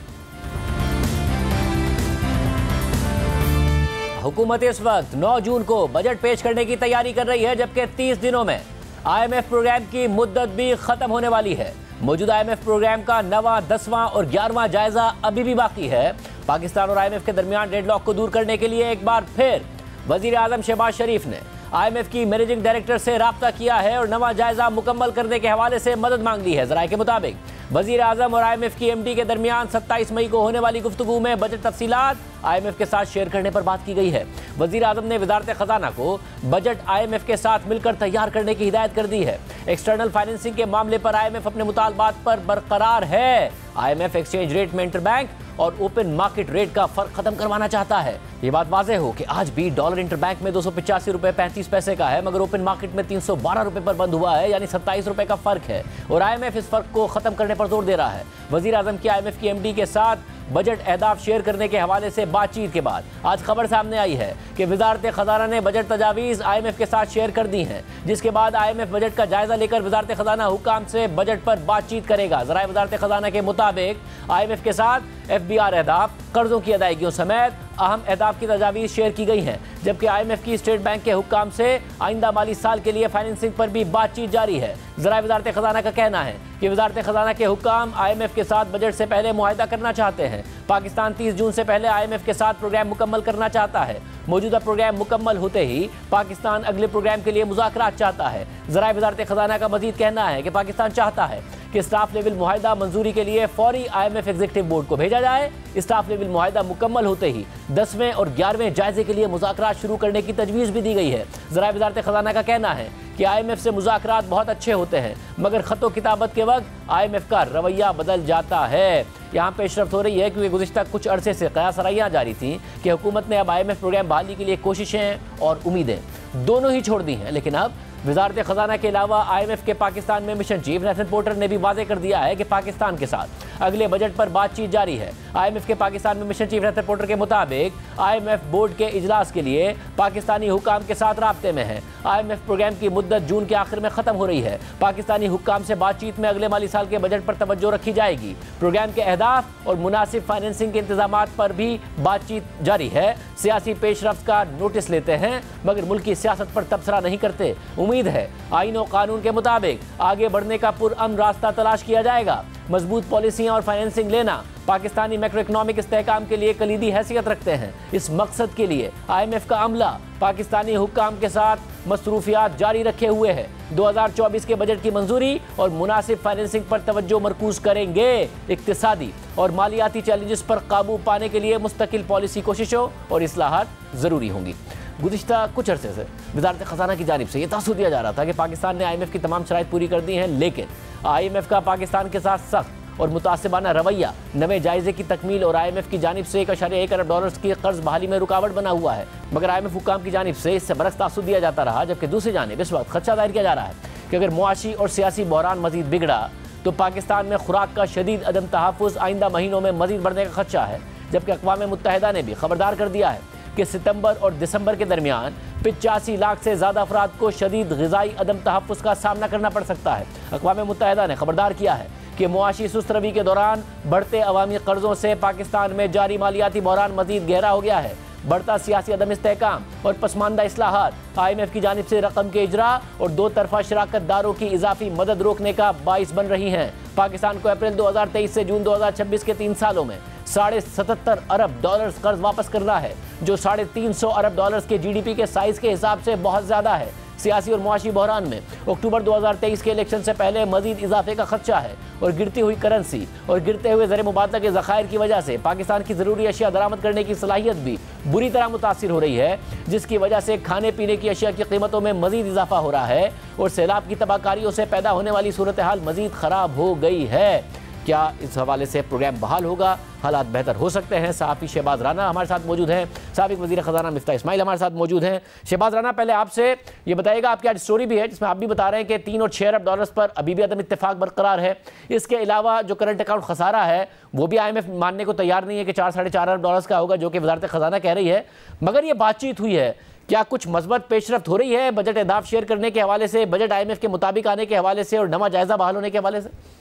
हुकूमत इस वक्त 9 जून को बजट पेश करने की तैयारी कर रही है, जबकि 30 दिनों में IMF प्रोग्राम की मुद्दत भी ख़त्म होने वाली है। मौजूदा IMF प्रोग्राम का 9वां, 10वां और 11वां जायजा अभी भी बाकी है। पाकिस्तान और IMF के दरमियान डेडलॉक को दूर करने के लिए एक बार फिर वज़ीर आज़म शहबाज शरीफ ने IMF की मैनेजिंग डायरेक्टर से राब्ता किया है और नवा जायजा मुकम्मल करने के हवाले से मदद मांग ली है। ज़राए के मुताबिक वज़ीर आज़म और IMF की MD के दरमियान 27 मई को होने वाली गुफ्तगू में बजट तफसीलात IMF के साथ शेयर करने पर बात की गई है। वज़ीर आज़म ने वज़ारत ख़ज़ाना को बजट IMF के साथ मिलकर तैयार करने की हिदायत कर दी है। एक्सटर्नल फाइनेंसिंग के मामले पर IMF अपने मुतालबात पर बरकरार है। IMF एक्सचेंज रेट में इंटरबैंक और ओपन मार्केट रेट का फर्क खत्म करवाना चाहता है। ये बात वाज़ेह हो कि आज भी डॉलर इंटरबैंक में 285 रुपए 35 पैसे का है, मगर ओपन मार्केट में 312 रुपए पर बंद हुआ है, यानी 27 रुपए का फर्क है। और IMF इस फर्क को खत्म करने पर जोर दे रहा है। वजीर आजम की IMF की MD के साथ बजट अहदाफ शेयर करने के हवाले से बातचीत के बाद आज खबर सामने आई है कि वजारत खजाना ने बजट तजावीज़ IMF के साथ शेयर कर दी हैं, जिसके बाद IMF बजट का जायजा लेकर वजारत खजाना हुकाम से बजट पर बातचीत करेगा। ज़राए वजारत खजाना के मुताबिक IMF के साथ FBR अहदाफ, कर्जों की अदायगियों समेत अहम अहदाफ की तजावीज़ शेयर की गई हैं, जबकि IMF की स्टेट बैंक के हुक्काम से आइंदा माली साल के लिए फाइनेंसिंग पर भी बातचीत जारी है। ज़राए वजारत खजाना का कहना है कि वजारत खजाना के हुक्काम IMF के साथ बजट से पहले मुआहदा करना चाहते हैं। पाकिस्तान 30 जून से पहले IMF के साथ प्रोग्राम मुकम्मल करना चाहता है। मौजूदा प्रोग्राम मुकम्मल होते ही पाकिस्तान अगले प्रोग्राम के लिए मुज़ाकरात चाहता है। ज़राए वजारत खजाना का मजीद कहना है कि पाकिस्तान चाहता है कि स्टाफ लेवल मुआहदा मंजूरी के लिए फौरी IMF एग्जीक्यूटिव बोर्ड को भेजा जाए। स्टाफ लेवल मुआहदा मुकम्मल होते ही 10वें और 11वें जायजे के लिए मुज़ाकरात शुरू करने की तजवीज़ भी दी गई है। ज़राए वजारत खजाना का कहना है कि IMF से मुज़ाकरात बहुत अच्छे होते हैं, मगर ख़तो किताबत के वक्त IMF का रवैया बदल जाता है। यहाँ पेशरफ्त हो रही है क्योंकि गुज़िश्ता कुछ अरसे से क़यासराइयाँ जारी थी कि हुकूमत ने अब IMF प्रोग्राम बहाली के लिए कोशिशें और उम्मीदें दोनों ही छोड़ दी हैं। लेकिन अब वजारत खजाना के अलावा IMF के पाकिस्तान में मिशन चीफ नेथन पोर्टर ने भी वाज़ेह कर दिया है कि पाकिस्तान के साथ अगले बजट पर बातचीत जारी है। IMF के पाकिस्तान में मिशन चीफ नेथन पोर्टर के मुताबिक IMF बोर्ड के इजलास के लिए पाकिस्तानी हुक्काम के साथ राब्ते में है। IMF प्रोग्राम की मुद्दत जून के आखिर में ख़त्म हो रही है। पाकिस्तानी हुक्काम से बातचीत में अगले माली साल के बजट पर तवज्जो रखी जाएगी। प्रोग्राम के अहदाफ और मुनासिब फाइनेंसिंग के इंतजामात पर भी बातचीत जारी है। सियासी पेशरफ्त का नोटिस लेते हैं, मगर मुल्की सियासत पर तबसरा नहीं करते। उम्मीद है आईन और कानून के मुताबिक आगे बढ़ने का पुरअमन रास्ता तलाश किया जाएगा। मजबूत पॉलिसियां और फाइनेंसिंग लेना पाकिस्तानी मैक्रो इकनॉमिक इस्तेहकाम के लिए कलीदी हैसियत रखते हैं। इस मकसद के लिए IMF का अमला पाकिस्तानी हुक्काम के साथ मसरूफियात जारी रखे हुए है। 2024 के बजट की मंजूरी और मुनासिब फाइनेंसिंग पर तवज्जो मरकूज करेंगे। इक्तिसादी और मालियाती चैलेंजेस पर काबू पाने के लिए मुस्तकिल पॉलिसी कोशिशों और इस्लाहात ज़रूरी होंगी। गुज़िश्ता कुछ अरसे से वजारत खजाना की जानिब से ये तासुर दिया जा रहा था कि पाकिस्तान ने IMF की तमाम शराइत पूरी कर दी हैं, लेकिन IMF का पाकिस्तान के साथ सख्त और मुतासिबाना रवैया नवे जायजे की तकमील और IMF की जानिब से 1.1 अरब डॉलर्स की कर्ज बहाली में रुकावट बना हुआ है। मगर IMF हुक्काम की जानिब से इससे बरक्स तासुर दिया जाता रहा, जबकि दूसरी जानिब इस वक्त खदशा जाहिर किया जा रहा है कि अगर मुआशी और सियासी बहरान मजीद बिगड़ा तो पाकिस्तान में खुराक का शदीद अदम तहफ़्फ़ुज़ आइंदा महीनों में मजीद बढ़ने का खदशा है। जबकि अक़वाम मुत्तहिदा ने भी खबरदार कर दिया है कि सितंबर और दिसंबर के दरमियान 85 लाख से ज़्यादा अफराद को शदीद ग़िज़ाई अदम तहफ़्फ़ुज़ का सामना करना पड़ सकता है। अक़वाम मुत्तहिदा ने खबरदार किया है कि मुआशी सुस्त रवी के दौरान बढ़ते अवामी कर्ज़ों से पाकिस्तान में जारी मालियाती बहरान मज़ीद गहरा हो गया है। बढ़ता सियासी अदम इस्तेहकाम और पसमानदा इस्लाहात IMF की जानिब से रकम के इजरा और दो तरफा शराकत दारों की इजाफी मदद रोकने का बाइस बन रही हैं। पाकिस्तान को अप्रैल 2023 से जून 2026 के 3 सालों में 77.5 अरब डॉलर्स कर्ज वापस करना है, जो 350 अरब डॉलर्स के GDP के साइज के हिसाब से बहुत ज़्यादा है। सियासी और मुआशी बहरान में अक्टूबर 2023 के इलेक्शन से पहले मजीद इजाफे का खदशा है और गिरती हुई करेंसी और गिरते हुए ज़र मुबादला के ज़खायर की वजह से पाकिस्तान की ज़रूरी अशिया दरामद करने की सलाहियत भी बुरी तरह मुतासिर हो रही है, जिसकी वजह से खाने पीने की अशिया की कीमतों में मजीद इजाफा हो रहा है और सैलाब की तबाहकारियों से पैदा होने वाली सूरत हाल मजीद ख़राब हो गई है। क्या इस हवाले से प्रोग्राम बहाल होगा? हालात बेहतर हो सकते हैं। सहाफ़ी शहबाज राना हमारे साथ मौजूद हैं, साबिक वज़ीर ख़ज़ाना मिफ्ता इस्माइल हमारे साथ मौजूद हैं। शहबाज राना, पहले आपसे ये बताइएगा, आपकी आज स्टोरी भी है जिसमें आप भी बता रहे हैं कि 3 और 6 अरब डॉलर्स पर अभी भी अदम इत्तेफाक बरकरार है। इसके अलावा जो करंट अकाउंट खसारा है वो भी IMF मानने को तैयार नहीं है कि 4-4.5 अरब डॉलर्स का होगा, जो कि वज़ारत ख़ज़ाना कह रही है। मगर ये बातचीत हुई है, क्या कुछ मज़बूत पेशरफ्त हो रही है बजट अहदाफ शेयर करने के हवाले से, बजट IMF के मुताबिक आने के हवाले से और नवा जायज़ा बहाल होने के हवाले से?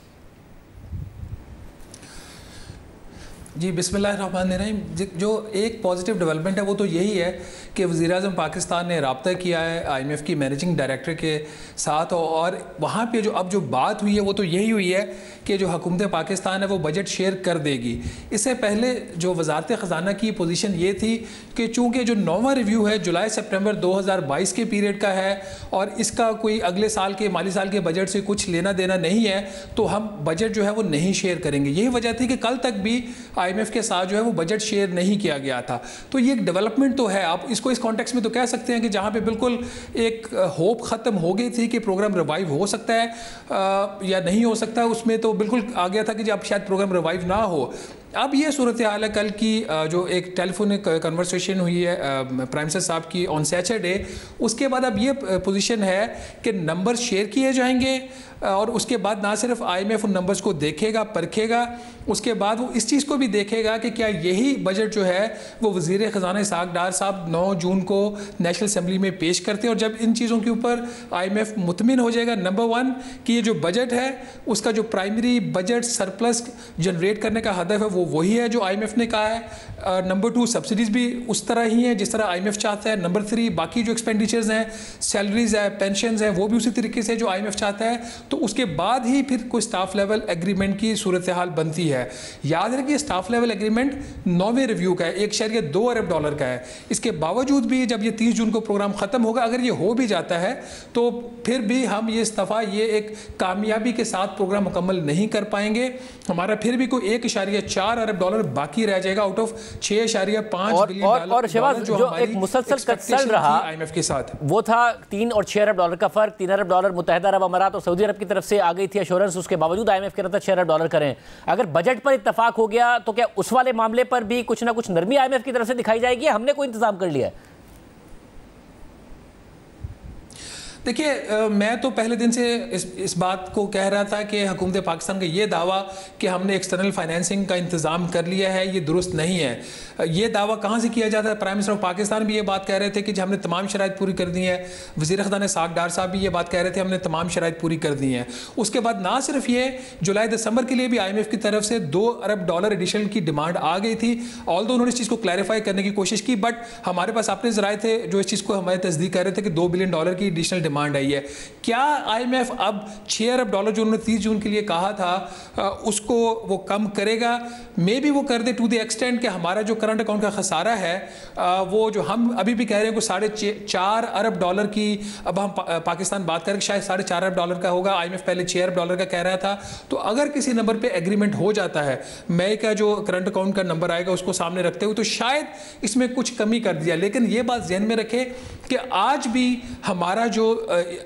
जी बिस्मिल्लाहिर्रहमानिर्रहीम। जो एक पॉजिटिव डेवलपमेंट है वो तो यही है कि वज़ीर-ए-आज़म पाकिस्तान ने रब्ता किया है IMF की मैनेजिंग डायरेक्टर के साथ, और वहाँ पे जो बात हुई है वो तो यही हुई है कि जो हुकूमत पाकिस्तान है वो बजट शेयर कर देगी। इससे पहले जो वज़ारत ख़ज़ाना की पोजीशन ये थी कि चूँकि जो 9वां रिव्यू है जुलाई सितंबर 2022 के पीरियड का है और इसका कोई अगले साल के माली साल के बजट से कुछ लेना देना नहीं है, तो हम बजट जो है वो नहीं शेयर करेंगे। यही वजह थी कि कल तक भी IMF के साथ जो है वो बजट शेयर नहीं किया गया था। तो ये एक डेवलपमेंट तो है, आप इसको इस कॉन्टेक्स्ट में तो कह सकते हैं कि जहाँ पे बिल्कुल एक होप ख़त्म हो गई थी कि प्रोग्राम रिवाइव हो सकता है या नहीं हो सकता है, उसमें तो बिल्कुल आ गया था कि जब शायद प्रोग्राम रिवाइव ना हो। अब ये सूरत हाल है, कल की जो एक टेलीफोनिक कन्वर्सेशन हुई है प्राइम मिनिस्टर साहब की ऑन सैटरडे, उसके बाद अब ये पोजीशन है कि नंबर शेयर किए जाएंगे और उसके बाद ना सिर्फ IMF उन नंबर्स को देखेगा, परखेगा, उसके बाद वो इस चीज़ को भी देखेगा कि क्या यही बजट जो है वो वज़ीर ख़जाना इसहाक़ डार साहब 9 जून को नेशनल असम्बली में पेश करते हैं। और जब इन चीज़ों के ऊपर IMF मुतमिन हो जाएगा, नंबर 1 कि ये जो बजट है उसका जो प्राइमरी बजट सरप्लस जनरेट करने का हदफ है वो वही है जो IMF ने कहा है। नंबर 2 सब्सिडीज़ भी उस तरह ही हैं जिस तरह IMF चाहता है। नंबर 3 बाकी जो एक्सपेंडिचर्स हैं, सैलरीज है, पेंशनस हैं, वो भी उसी तरीके से जो IMF चाहता है। तो उसके बाद ही फिर कोई स्टाफ लेवल एग्रीमेंट की सूरत हाल बनती है। याद रखिए स्टाफ लेवल एग्रीमेंट 9वें रिव्यू का है, $1.2 अरब का है। इसके बावजूद भी जब ये 30 जून को प्रोग्राम ख़त्म होगा, अगर ये हो भी जाता है तो फिर भी हम ये इस दफ़ा ये एक कामयाबी के साथ प्रोग्राम मुकम्मल नहीं कर पाएंगे। हमारा फिर भी कोई $1.4 अरब बाकी रह जाएगा आउट ऑफ $6.5 बिलियन। और शहबाज जो एक मुसलसल कंसर्न रहा IMF के साथ वो था $3 और $6 अरब का फ़र्क। $3 अरब मुत्तहिदा अरब अमारात और सऊदी अरब की तरफ से आ गई थी एश्योरेंस, उसके बावजूद IMF कह रहा था $6 अरब करें। अगर बजट पर इत्तफाक हो गया तो क्या उस वाले मामले पर भी कुछ ना कुछ नरमी IMF की तरफ से दिखाई जाएगी? हमने कोई इंतजाम कर लिया है? देखिए मैं तो पहले दिन से इस बात को कह रहा था कि हुकूमत पाकिस्तान का ये दावा कि हमने एक्सटर्नल फाइनेंसिंग का इंतज़ाम कर लिया है ये दुरुस्त नहीं है। ये दावा कहाँ से किया जाता है? प्राइम मिनिस्टर ऑफ पाकिस्तान भी ये बात कह रहे थे कि हमने तमाम शराइत पूरी कर दी हैं। वज़ीर ख़ज़ाना इसहाक़ डार साहब भी ये बात कह रहे थे हमने तमाम शराइत पूरी कर दी हैं। उसके बाद ना सिर्फ ये जुलाई दिसंबर के लिए भी IMF की तरफ से $2 अरब एडिशनल की डिमांड आ गई थी। ऑल्दो उन्होंने इस चीज़ को क्लैरिफाई करने की कोशिश की, बट हमारे पास अपने ज़राए थे जो इस चीज़ को हमारे तस्दीक कर रहे थे कि $2 बिलियन की एडिशनल डिमांड आई है। क्या IMF अब $6 अरब जो उन्होंने 30 जून के लिए कहा था उसको वो कम करेगा? मे भी वो कर दे टू द एक्सटेंट कि हमारा जो करंट अकाउंट का खसारा है वो जो हम अभी भी कह रहे हैं कि $4.5 अरब की अब हम पाकिस्तान बात करें शायद $4.5 अरब का होगा। IMF पहले $6 अरब का कह रहा था। तो अगर किसी नंबर पे एग्रीमेंट हो जाता है, मई का जो करंट अकाउंट का नंबर आएगा उसको सामने रखते हुए, तो शायद इसमें कुछ कमी कर दिया। लेकिन ये बात ध्यान में रखें कि आज भी हमारा जो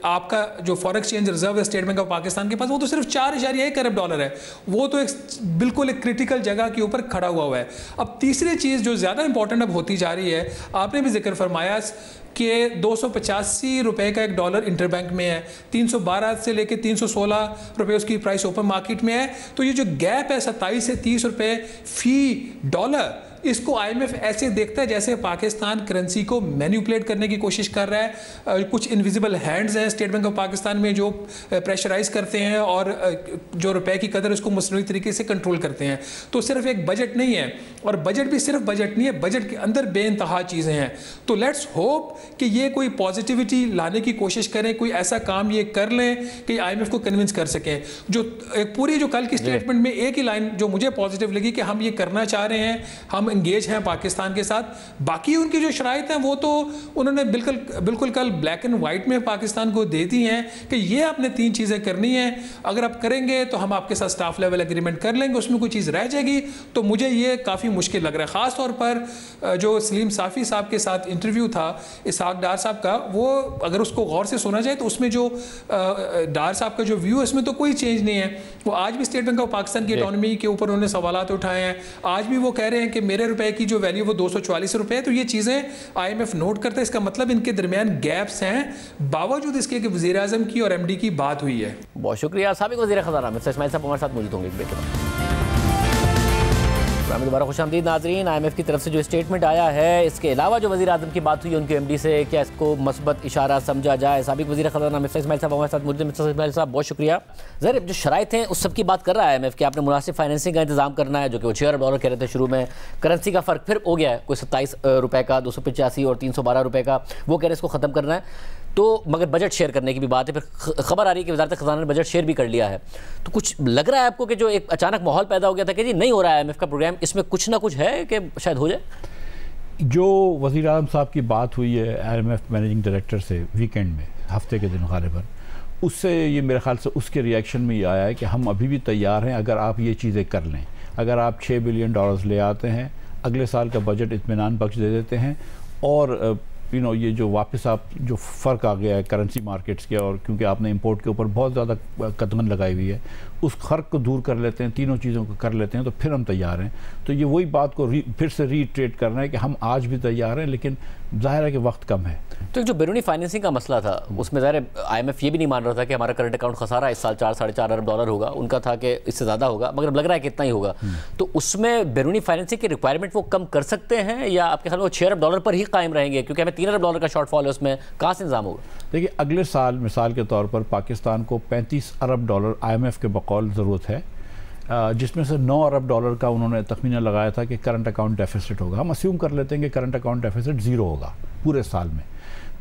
आपका जो फॉरेन एक्सचेंज रिजर्व है स्टेट बैंक ऑफ पाकिस्तान के पास वो तो सिर्फ $4.1 अरब है। वो तो बिल्कुल एक क्रिटिकल जगह के ऊपर खड़ा हुआ है। अब तीसरी चीज़ जो ज़्यादा इंपॉर्टेंट अब होती जा रही है, आपने भी जिक्र फरमाया कि $285 का $1 इंटरबैंक में है, 312 से लेकर $316 उसकी प्राइस ओपन मार्केट में है। तो ये जो गैप है 27 से $30 फी डॉलर, इसको IMF ऐसे देखता है जैसे पाकिस्तान करेंसी को मैनिपुलेट करने की कोशिश कर रहा है। कुछ इनविजिबल हैंड्स हैं स्टेट बैंक ऑफ पाकिस्तान में जो प्रेशराइज करते हैं और जो रुपए की कदर उसको मसनूई तरीके से कंट्रोल करते हैं। तो सिर्फ एक बजट नहीं है, और बजट भी सिर्फ बजट नहीं है, बजट के अंदर बेइंतहा चीज़ें हैं। तो लेट्स होप कि ये कोई पॉजिटिविटी लाने की कोशिश करें, कोई ऐसा काम ये कर लें कि IMF को कन्विंस कर सकें। जो एक पूरी जो कल की स्टेटमेंट में एक ही लाइन जो मुझे पॉजिटिव लगी कि हम ये करना चाह रहे हैं, हम इंगेज हैं पाकिस्तान के साथ। बाकी उनकी जो शराइत हैं वो तो उन्होंने बिल्कुल कल ब्लैक एंड वाइट में पाकिस्तान को दे दी हैं कि ये आपने 3 चीज़ें करनी हैं, अगर आप करेंगे तो हम आपके साथ स्टाफ लेवल एग्रीमेंट कर लेंगे, उसमें कोई चीज़ रह जाएगी तो मुझे ये काफ़ी मुश्किल लग रहा है। ख़ास तौर पर जो सलीम साफ़ी साहब के साथ इंटरव्यू था इसहाक़ डार साहब का, वो अगर उसको गौर से सुना जाए तो उसमें जो डार साहब का जो व्यू है उसमें तो कोई चेंज नहीं है। वो आज भी स्टेट बैंक ऑफ पाकिस्तान की इकॉनमी के ऊपर उन्होंने सवालात उठाए हैं। आज भी वो कह रहे हैं कि मेरे रुपए की जो वैल्यू वो $244 है। तो ये चीज़ें IMF नोट करता है। इसका मतलब इनके दरमियान गैप्स हैं, बावजूद इसके कि वज़ीर आज़म की और MD की बात हुई है। बहुत शुक्रिया। साबिक वज़ीर ख़ज़ाना मिस्टर इस्माइल साहब हमारे साथ मौजूद होंगे एक ब्रेक के बाद। दोबारा खुशामदीद नाज़रीन। IMF की तरफ से जो स्टेटमेंट आया है, इसके अलावा जो वज़ीर आज़म की बात हुई उनके MD से, क्या इसको मस्बत इशारा समझा जाए? साबिक वज़ीर ख़ज़ाना मिस्टर इस्माइल साहब हमारे साथ मौजूद हैं। मिस्टर इस्माइल साहब बहुत शुक्रिया। ज़र जो शराइत हैं उस सब की बात कर रहा है IMF कि आपने मुनासिब फाइनेंसिंग का इंतजाम करना है, जो कि वो $6 अरब कह रहे थे शुरू में। करेंसी का फ़र्क फिर हो गया है, कोई $27 का, $285 और $312 का, वो कह रहे हैं इसको ख़त्म करना है। तो मगर बजट शेयर करने की भी बात है। फिर खबर आ रही है कि वज़ारत ख़ज़ाना ने बजट शेयर भी कर लिया है। तो कुछ लग रहा है आपको कि जो एक अचानक माहौल पैदा हो गया था कि जी नहीं हो रहा है IMF का प्रोग्राम, इसमें कुछ ना कुछ है कि शायद हो जाए? जो वज़ीर आज़म साहब की बात हुई है IMF मैनेजिंग डायरेक्टर से वीकेंड में, हफ्ते के दिन गालिबन, उससे ये मेरे ख्याल से उसके रिएक्शन में ये आया है कि हम अभी भी तैयार हैं अगर आप ये चीज़ें कर लें। अगर आप $6 बिलियन ले आते हैं, अगले साल का बजट इत्मीनान बख्श दे देते हैं, और ये जो वापस आप जो फ़र्क आ गया है करेंसी मार्केट्स के, और क्योंकि आपने इंपोर्ट के ऊपर बहुत ज़्यादा कदमन लगाई हुई है, उस फ़र्क को दूर कर लेते हैं, तीनों चीज़ों को कर लेते हैं, तो फिर हम तैयार हैं। तो ये वही बात को फिर से रीट्रेट करना है कि हम आज भी तैयार हैं, लेकिन ज़ाहिर है कि वक्त कम है। तो जो बैरूनी फाइनेंसिंग का मसला था, उसमें ज़ाहिर IMF ये भी नहीं मान रहा था कि हमारा करंट अकाउंट खसारा इस साल $4-4.5 अरब होगा, उनका था कि इससे ज़्यादा होगा, मगर अब लग रहा है कि इतना ही होगा। तो उसमें बैरूनी फाइनेंसिंग की रिक्वायरमेंट वो कम कर सकते हैं, या आपके ख्याल में वो $6 अरब पर ही कायम रहेंगे, क्योंकि हमें $3 अरब का शॉर्टफॉल है, उसमें कहाँ से इंतजाम होगा? देखिए, अगले साल मिसाल के तौर पर पाकिस्तान को $35 अरब IMF के बकौल ज़रूरत है, जिसमें से $9 अरब का उन्होंने तखमीना लगाया था कि करंट अकाउंट डेफिसिट होगा। हम अस्यूम कर लेते हैं कि करंट अकाउंट डेफिसिट 0 होगा पूरे साल में,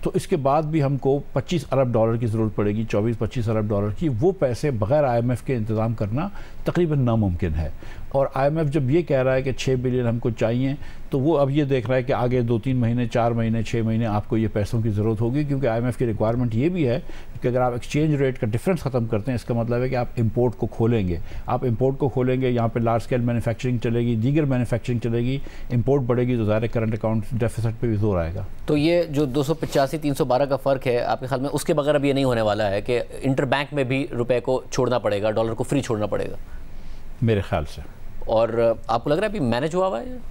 तो इसके बाद भी हमको $25 अरब की ज़रूरत पड़ेगी, 24-25 अरब की। वो पैसे बग़ैर IMF के इंतज़ाम करना तकरीबन नामुमकिन है। और IMF जब ये कह रहा है कि 6 बिलियन हमको चाहिए, तो वो अब ये देख रहा है कि आगे 2-3 महीने, 4 महीने, 6 महीने आपको ये पैसों की ज़रूरत होगी, क्योंकि IMF की रिक्वायरमेंट ये भी है कि अगर आप एक्सचेंज रेट का डिफरेंस ख़त्म करते हैं, इसका मतलब है कि आप इंपोर्ट को खोलेंगे। आप इंपोर्ट को खोलेंगे, यहाँ पे लार्ज स्केल मैन्युफैक्चरिंग चलेगी, दीगर मैन्युफैक्चरिंग चलेगी, इंपोर्ट बढ़ेगी, तो ज़ाहिर करंट अकाउंट डेफिसिट पे भी जोर आएगा। तो ये जो 285-312 का फ़र्क है आपके ख्याल में, उसके बगैर अब ये नहीं होने वाला है कि इंटर बैंक में भी रुपए को छोड़ना पड़ेगा, डॉलर को फ्री छोड़ना पड़ेगा? मेरे ख्याल से। और आपको लग रहा है अभी मैनेज हुआ है?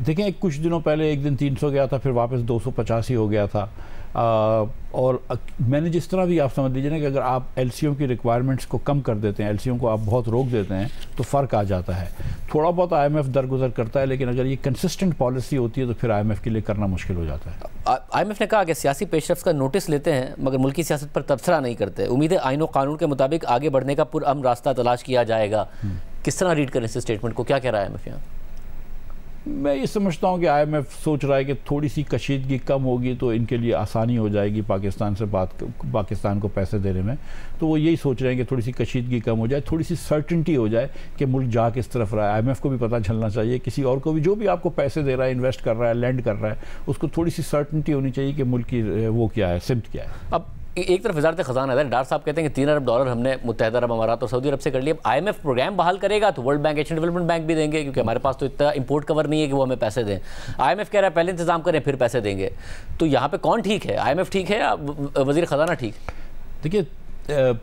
देखें, कुछ दिनों पहले एक दिन 300 गया था, फिर वापस 285 हो गया था। और मैंने जिस तरह भी आप समझ लीजिए ना कि अगर आप LCO की रिक्वायरमेंट्स को कम कर देते हैं, LCO को आप बहुत रोक देते हैं, तो फ़र्क आ जाता है। थोड़ा बहुत IMF दरगुजर करता है, लेकिन अगर ये कंसिस्टेंट पॉलिसी होती है तो फिर IMF के लिए करना मुश्किल हो जाता है। IMF ने कहा कि सियासी पेशरफ्त का नोटिस लेते हैं, मगर मुल्की सियासत पर तबसरा नहीं करते। उम्मीद है आईन और कानून के मुताबिक आगे बढ़ने का पुरअमन रास्ता तलाश किया जाएगा। किस तरह रीड करें इस स्टेटमेंट को, क्या कह रहा है IMF यहाँ? मैं ये समझता हूँ कि IMF सोच रहा है कि थोड़ी सी कशीदगी कम होगी तो इनके लिए आसानी हो जाएगी पाकिस्तान को पैसे देने में। तो वो यही सोच रहे हैं कि थोड़ी सी कशीदगी कम हो जाए, थोड़ी सी सर्टेनिटी हो जाए कि मुल्क जा किस तरफ रहा है। IMF को भी पता चलना चाहिए, किसी और को भी, जो भी आपको पैसे दे रहा है, इन्वेस्ट कर रहा है, लैंड कर रहा है, उसको थोड़ी सी सर्टेनिटी होनी चाहिए कि मुल्क की वो क्या है, सिमत क्या है। अब एक तरफ वज़ारत ख़ज़ाना है, डार साहब कहते हैं कि $3 अरब हमने मुत्तहिदा अरब अमारात और सऊदी अरब से कर लिया। अब IMF प्रोग्राम बहाल करेगा तो world bank, Asian development bank भी देंगे, क्योंकि हमारे पास तो इतना इंपोर्ट कवर नहीं है कि वो हमें पैसे दें। IMF कह रहा है पहले इंतजाम करें फिर पैसे देंगे। तो यहाँ पे कौन ठीक है, IMF ठीक है या वज़ीर ख़ज़ाना ठीक? देखिए,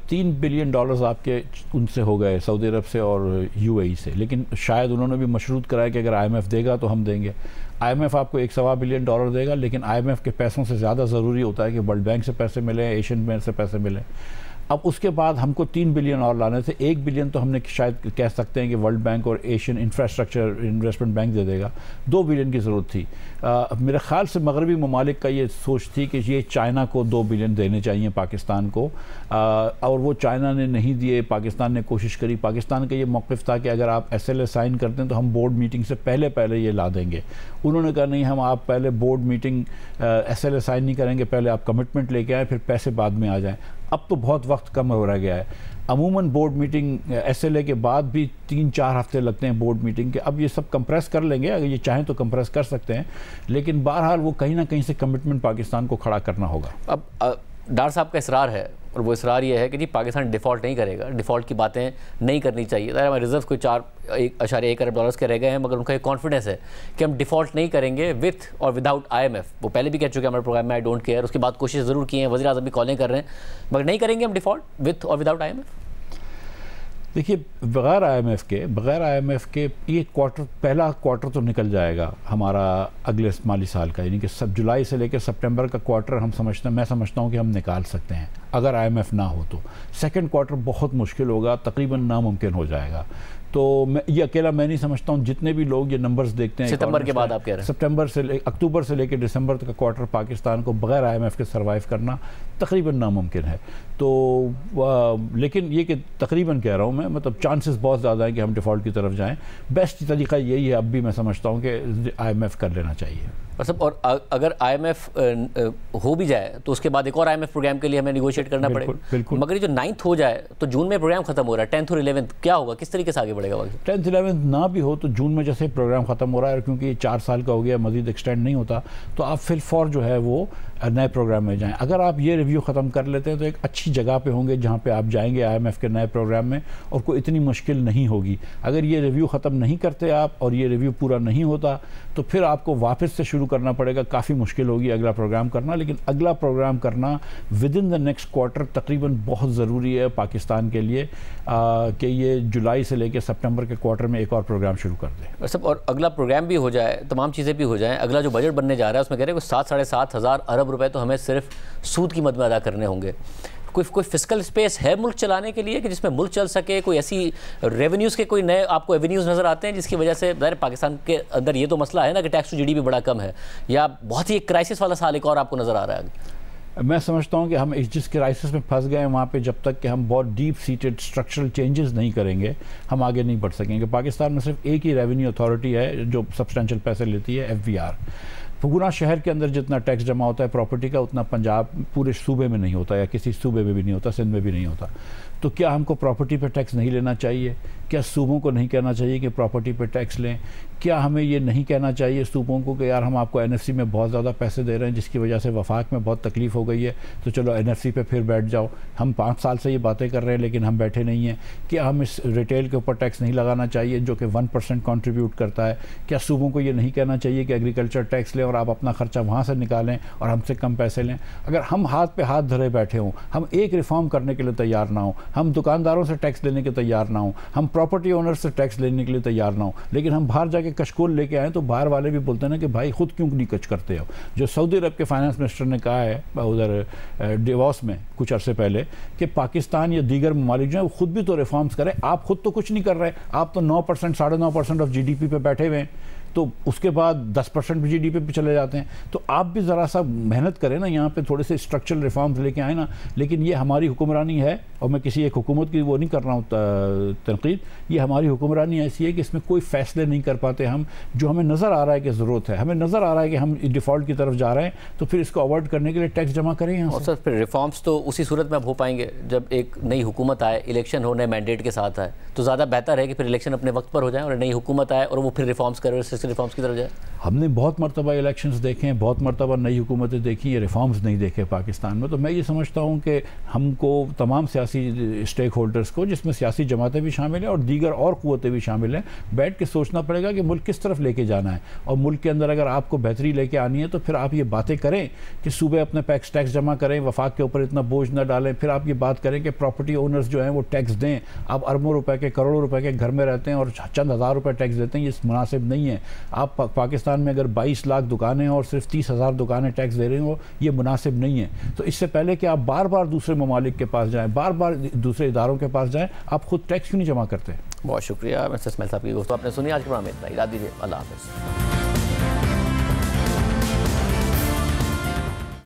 $3 बिलियन आपके उनसे हो गए, सऊदी अरब से और UAE से, लेकिन शायद उन्होंने भी मशरूत कराया कि अगर IMF देगा तो हम देंगे। IMF आपको $1.25 बिलियन देगा, लेकिन IMF के पैसों से ज़्यादा ज़रूरी होता है कि वर्ल्ड बैंक से पैसे मिले, एशियन बैंक से पैसे मिले। अब उसके बाद हमको 3 बिलियन और लाने थे। 1 बिलियन तो हमने शायद कह सकते हैं कि वर्ल्ड बैंक और एशियन इंफ्रास्ट्रक्चर इन्वेस्टमेंट बैंक दे देगा। 2 बिलियन की ज़रूरत थी। मेरे ख्याल से मगरबी ममालिक का ये सोच थी कि ये चाइना को 2 बिलियन देने चाहिए पाकिस्तान को, और वो चाइना ने नहीं दिए। पाकिस्तान ने कोशिश करी। पाकिस्तान का ये मौक़िफ़ था कि अगर आप SLA साइन करते हैं तो हम बोर्ड मीटिंग से पहले ये ला देंगे। उन्होंने कहा नहीं, हम आप पहले बोर्ड मीटिंग SLA साइन नहीं करेंगे, पहले आप कमिटमेंट लेके आए, फिर पैसे बाद में आ जाएँ। अब तो बहुत वक्त कम हो रह गया है। अमूमन बोर्ड मीटिंग SLA के बाद भी 3-4 हफ्ते लगते हैं बोर्ड मीटिंग के। अब ये सब कंप्रेस कर लेंगे, अगर ये चाहें तो कंप्रेस कर सकते हैं, लेकिन बहरहाल वो कहीं ना कहीं से कमिटमेंट पाकिस्तान को खड़ा करना होगा। अब डार साहब का इसरार है, और वो इसरार ये है कि जी पाकिस्तान डिफ़ॉल्ट नहीं करेगा, डिफ़ॉल्ट की बातें नहीं करनी चाहिए। हमारे रिजर्व कोई 4.1 अरब के रह गए हैं, मगर उनका एक कॉन्फिडेंस है कि हम डिफ़ॉल्ट नहीं करेंगे विथ और विदाउट IMF। वो पहले भी कह चुके हैं हमारे प्रोग्राम में, आई डोंट केयर। उसके बाद कोशिश ज़रूर की है, वज़ीर आज़म भी कॉलें कर रहे हैं, मगर नहीं करेंगे हम डिफ़ॉल्ट विथ और विदाउट IMF। देखिए, बग़ैर IMF के ये पहला क्वार्टर तो निकल जाएगा हमारा अगले माली साल का, यानी कि सब जुलाई से लेकर सितंबर का क्वार्टर मैं समझता हूँ कि हम निकाल सकते हैं अगर IMF ना हो तो। सेकंड क्वार्टर बहुत मुश्किल होगा, तकरीबन नामुमकिन हो जाएगा। तो ये अकेला मैं नहीं समझता हूँ, जितने भी लोग ये नंबर्स देखते हैं सितंबर के बाद, आप कह रहे हैं अक्टूबर से लेकर दिसंबर तक का क्वार्टर पाकिस्तान को बगैर IMF के सर्वाइव करना तकरीबन नामुमकिन है। तो लेकिन ये कि तकरीबन कह रहा हूँ मैं, मतलब चांसेस बहुत ज़्यादा है कि हम डिफ़ॉल्ट की तरफ जाएँ। बेस्ट तरीका यही है अब भी, मैं समझता हूँ कि IMF कर लेना चाहिए। और अगर IMF हो भी जाए तो उसके बाद एक और IMF प्रोग्राम के लिए हमें निगोशिएट करना पड़ेगा। मगर ये जो 9th हो जाए तो जून में प्रोग्राम खत्म हो रहा है, 10th और 11th क्या होगा, किस तरीके से आगे बढ़ेगा? 10th 11th ना भी हो तो जून में जैसे प्रोग्राम खत्म हो रहा है, क्योंकि 4 साल का हो गया, मजीद एक्सटेंड नहीं होता, तो आप फिर फॉर जो है वो नए प्रोग्राम में जाएं। अगर आप ये रिव्यू ख़त्म कर लेते हैं तो एक अच्छी जगह पे होंगे जहाँ पे आप जाएंगे IMF के नए प्रोग्राम में, और कोई इतनी मुश्किल नहीं होगी। अगर ये रिव्यू ख़त्म नहीं करते आप और ये रिव्यू पूरा नहीं होता तो फिर आपको वापस से शुरू करना पड़ेगा, काफ़ी मुश्किल होगी अगला प्रोग्राम करना। लेकिन अगला प्रोग्राम करना with in the next quarter तकरीबन बहुत ज़रूरी है पाकिस्तान के लिए कि ये जुलाई से लेकर सितंबर के क्वार्टर में एक और प्रोग्राम शुरू कर दें। सब और अगला प्रोग्राम भी हो जाए, तमाम चीज़ें भी हो जाएं, अगला जो बजट बनने जा रहा है उसमें कह रहे हैं 7-7.5 हज़ार अरब रुपए तो हमें सिर्फ सूद की मद में अदा करने होंगे। कोई फिस्कल स्पेस है मुल्क चलाने के लिए कि जिसमें मुल्क चल सके? कोई ऐसी रेवेन्यूज़ के कोई नए आपको एवेन्यूज़ नज़र आते हैं जिसकी वजह से ज़ाहिर पाकिस्तान के अंदर ये तो मसला है ना कि टैक्स टू GDP बड़ा कम है, या बहुत ही एक क्राइसिस वाला साल एक और आपको नज़र आ रहा है? मैं समझता हूँ कि हम जिस क्राइसिस में फंस गए हैं वहाँ पे जब तक कि हम बहुत डीप सीटेड स्ट्रक्चरल चेंजेस नहीं करेंगे हम आगे नहीं बढ़ सकेंगे। पाकिस्तान में सिर्फ एक ही रेवेन्यू अथॉरिटी है जो सब्सटेंशियल पैसे लेती है, FBR। पूरा शहर के अंदर जितना टैक्स जमा होता है प्रॉपर्टी का उतना पंजाब पूरे सूबे में नहीं होता, या किसी सूबे में भी नहीं होता, सिंध में भी नहीं होता। तो क्या हमको प्रॉपर्टी पे टैक्स नहीं लेना चाहिए? क्या सूबों को नहीं कहना चाहिए कि प्रॉपर्टी पे टैक्स लें? क्या हमें ये नहीं कहना चाहिए सूबों को कि यार हम आपको NFC में बहुत ज़्यादा पैसे दे रहे हैं जिसकी वजह से वफाक में बहुत तकलीफ हो गई है, तो चलो NFC पे फिर बैठ जाओ। हम 5 साल से ये बातें कर रहे हैं लेकिन हम बैठे नहीं हैं। क्या हम इस रिटेल के ऊपर टैक्स नहीं लगाना चाहिए जो कि 1% कंट्रीब्यूट करता है? क्या सूबों को ये नहीं कहना चाहिए कि एग्रीकल्चर टैक्स लें और आप अपना खर्चा वहाँ से निकालें और हमसे कम पैसे लें? अगर हम हाथ पे हाथ धरे बैठे हों, हम एक रिफॉर्म करने के लिए तैयार ना हों, हम दुकानदारों से टैक्स लेने के तैयार ना हों, हम प्रॉपर्टी ओनर से टैक्स लेने के लिए तैयार ना हों, लेकिन हम बाहर जाके कशकोल लेके आए तो बाहर वाले भी बोलते हैं ना कि भाई खुद क्यों नहीं कच करते हो? जो सऊदी अरब के फाइनेंस मिनिस्टर ने कहा है उधर डिवोर्स में कुछ अरसे पहले कि पाकिस्तान या दीगर ममालिक जो है वो खुद भी तो रिफॉर्म्स करें, आप खुद तो कुछ नहीं कर रहे, आप तो 9% 9.5% ऑफ GDP पे बैठे हुए हैं, तो उसके बाद 10% भी GDP पे चले जाते हैं। तो आप भी ज़रा सा मेहनत करें ना, यहाँ पे थोड़े से स्ट्रक्चरल रिफॉर्म्स लेके आए ना। लेकिन ये हमारी हुक्मरानी है और मैं किसी एक हुकूमत की वो नहीं कर रहा हूँ तनकीद, ये हमारी हुक्मरानी ऐसी है कि इसमें कोई फ़ैसले नहीं कर पाते हम, जो हमें नज़र आ रहा है कि ज़रूरत है, हमें नज़र आ रहा है कि हम डिफ़ॉल्ट की तरफ जा रहे हैं, तो फिर इसको अवॉइड करने के लिए टैक्स जमा करें। और सर फिर रिफॉर्म्स तो उसी सूरत में अब हो पाएंगे जब एक नई हुकूमत आए, इलेक्शन हो, नए मैंडेट के साथ आए, तो ज़्यादा बेहतर है कि फिर इलेक्शन अपने वक्त पर हो जाए और नई हुकूमत आए और वो फिर रिफॉर्म्स करे, रिफॉर्म्स की तरफ जाए। हमने बहुत मरतबा इलेक्शंस देखे हैं, बहुत मरतबा नई हुकूमतें देखी, ये रिफॉर्म्स नहीं देखे पाकिस्तान में। तो मैं ये समझता हूँ कि हमको तमाम सियासी स्टेक होल्डर्स को, जिसमें सियासी जमातें भी शामिल हैं और दीगर और क़ुव्वतें भी शामिल हैं, बैठ के सोचना पड़ेगा कि मुल्क किस तरफ लेके जाना है। और मुल्क के अंदर अगर आपको बेहतरी लेके आनी है तो फिर आप ये बातें करें कि सूबे अपने टैक्स जमा करें, वफाक के ऊपर इतना बोझ न डालें। फिर आप ये बात करें कि प्रॉपर्टी ओनर्स जो हैं वो टैक्स दें। आप अरबों रुपए के, करोड़ों रुपए के घर में रहते हैं और चंद हज़ार रुपये टैक्स देते हैं, ये मुनासिब नहीं है। आप पाकिस्तान में अगर 22 लाख दुकानें और सिर्फ 30,000 दुकानें टैक्स दे रही हो, ये मुनासिब नहीं है। तो इससे पहले कि आप बार बार दूसरे ममालिक के पास जाएं, बार बार दूसरे इदारों के पास जाएं, आप खुद टैक्स क्यों नहीं जमा करते? बहुत शुक्रिया मिस्टर इस्माइल साहब की गुफ्तगू आपने सुनी। आज के प्रोग्राम में इतना ही, इजाज़त दीजिए, अल्लाह हाफ़िज़।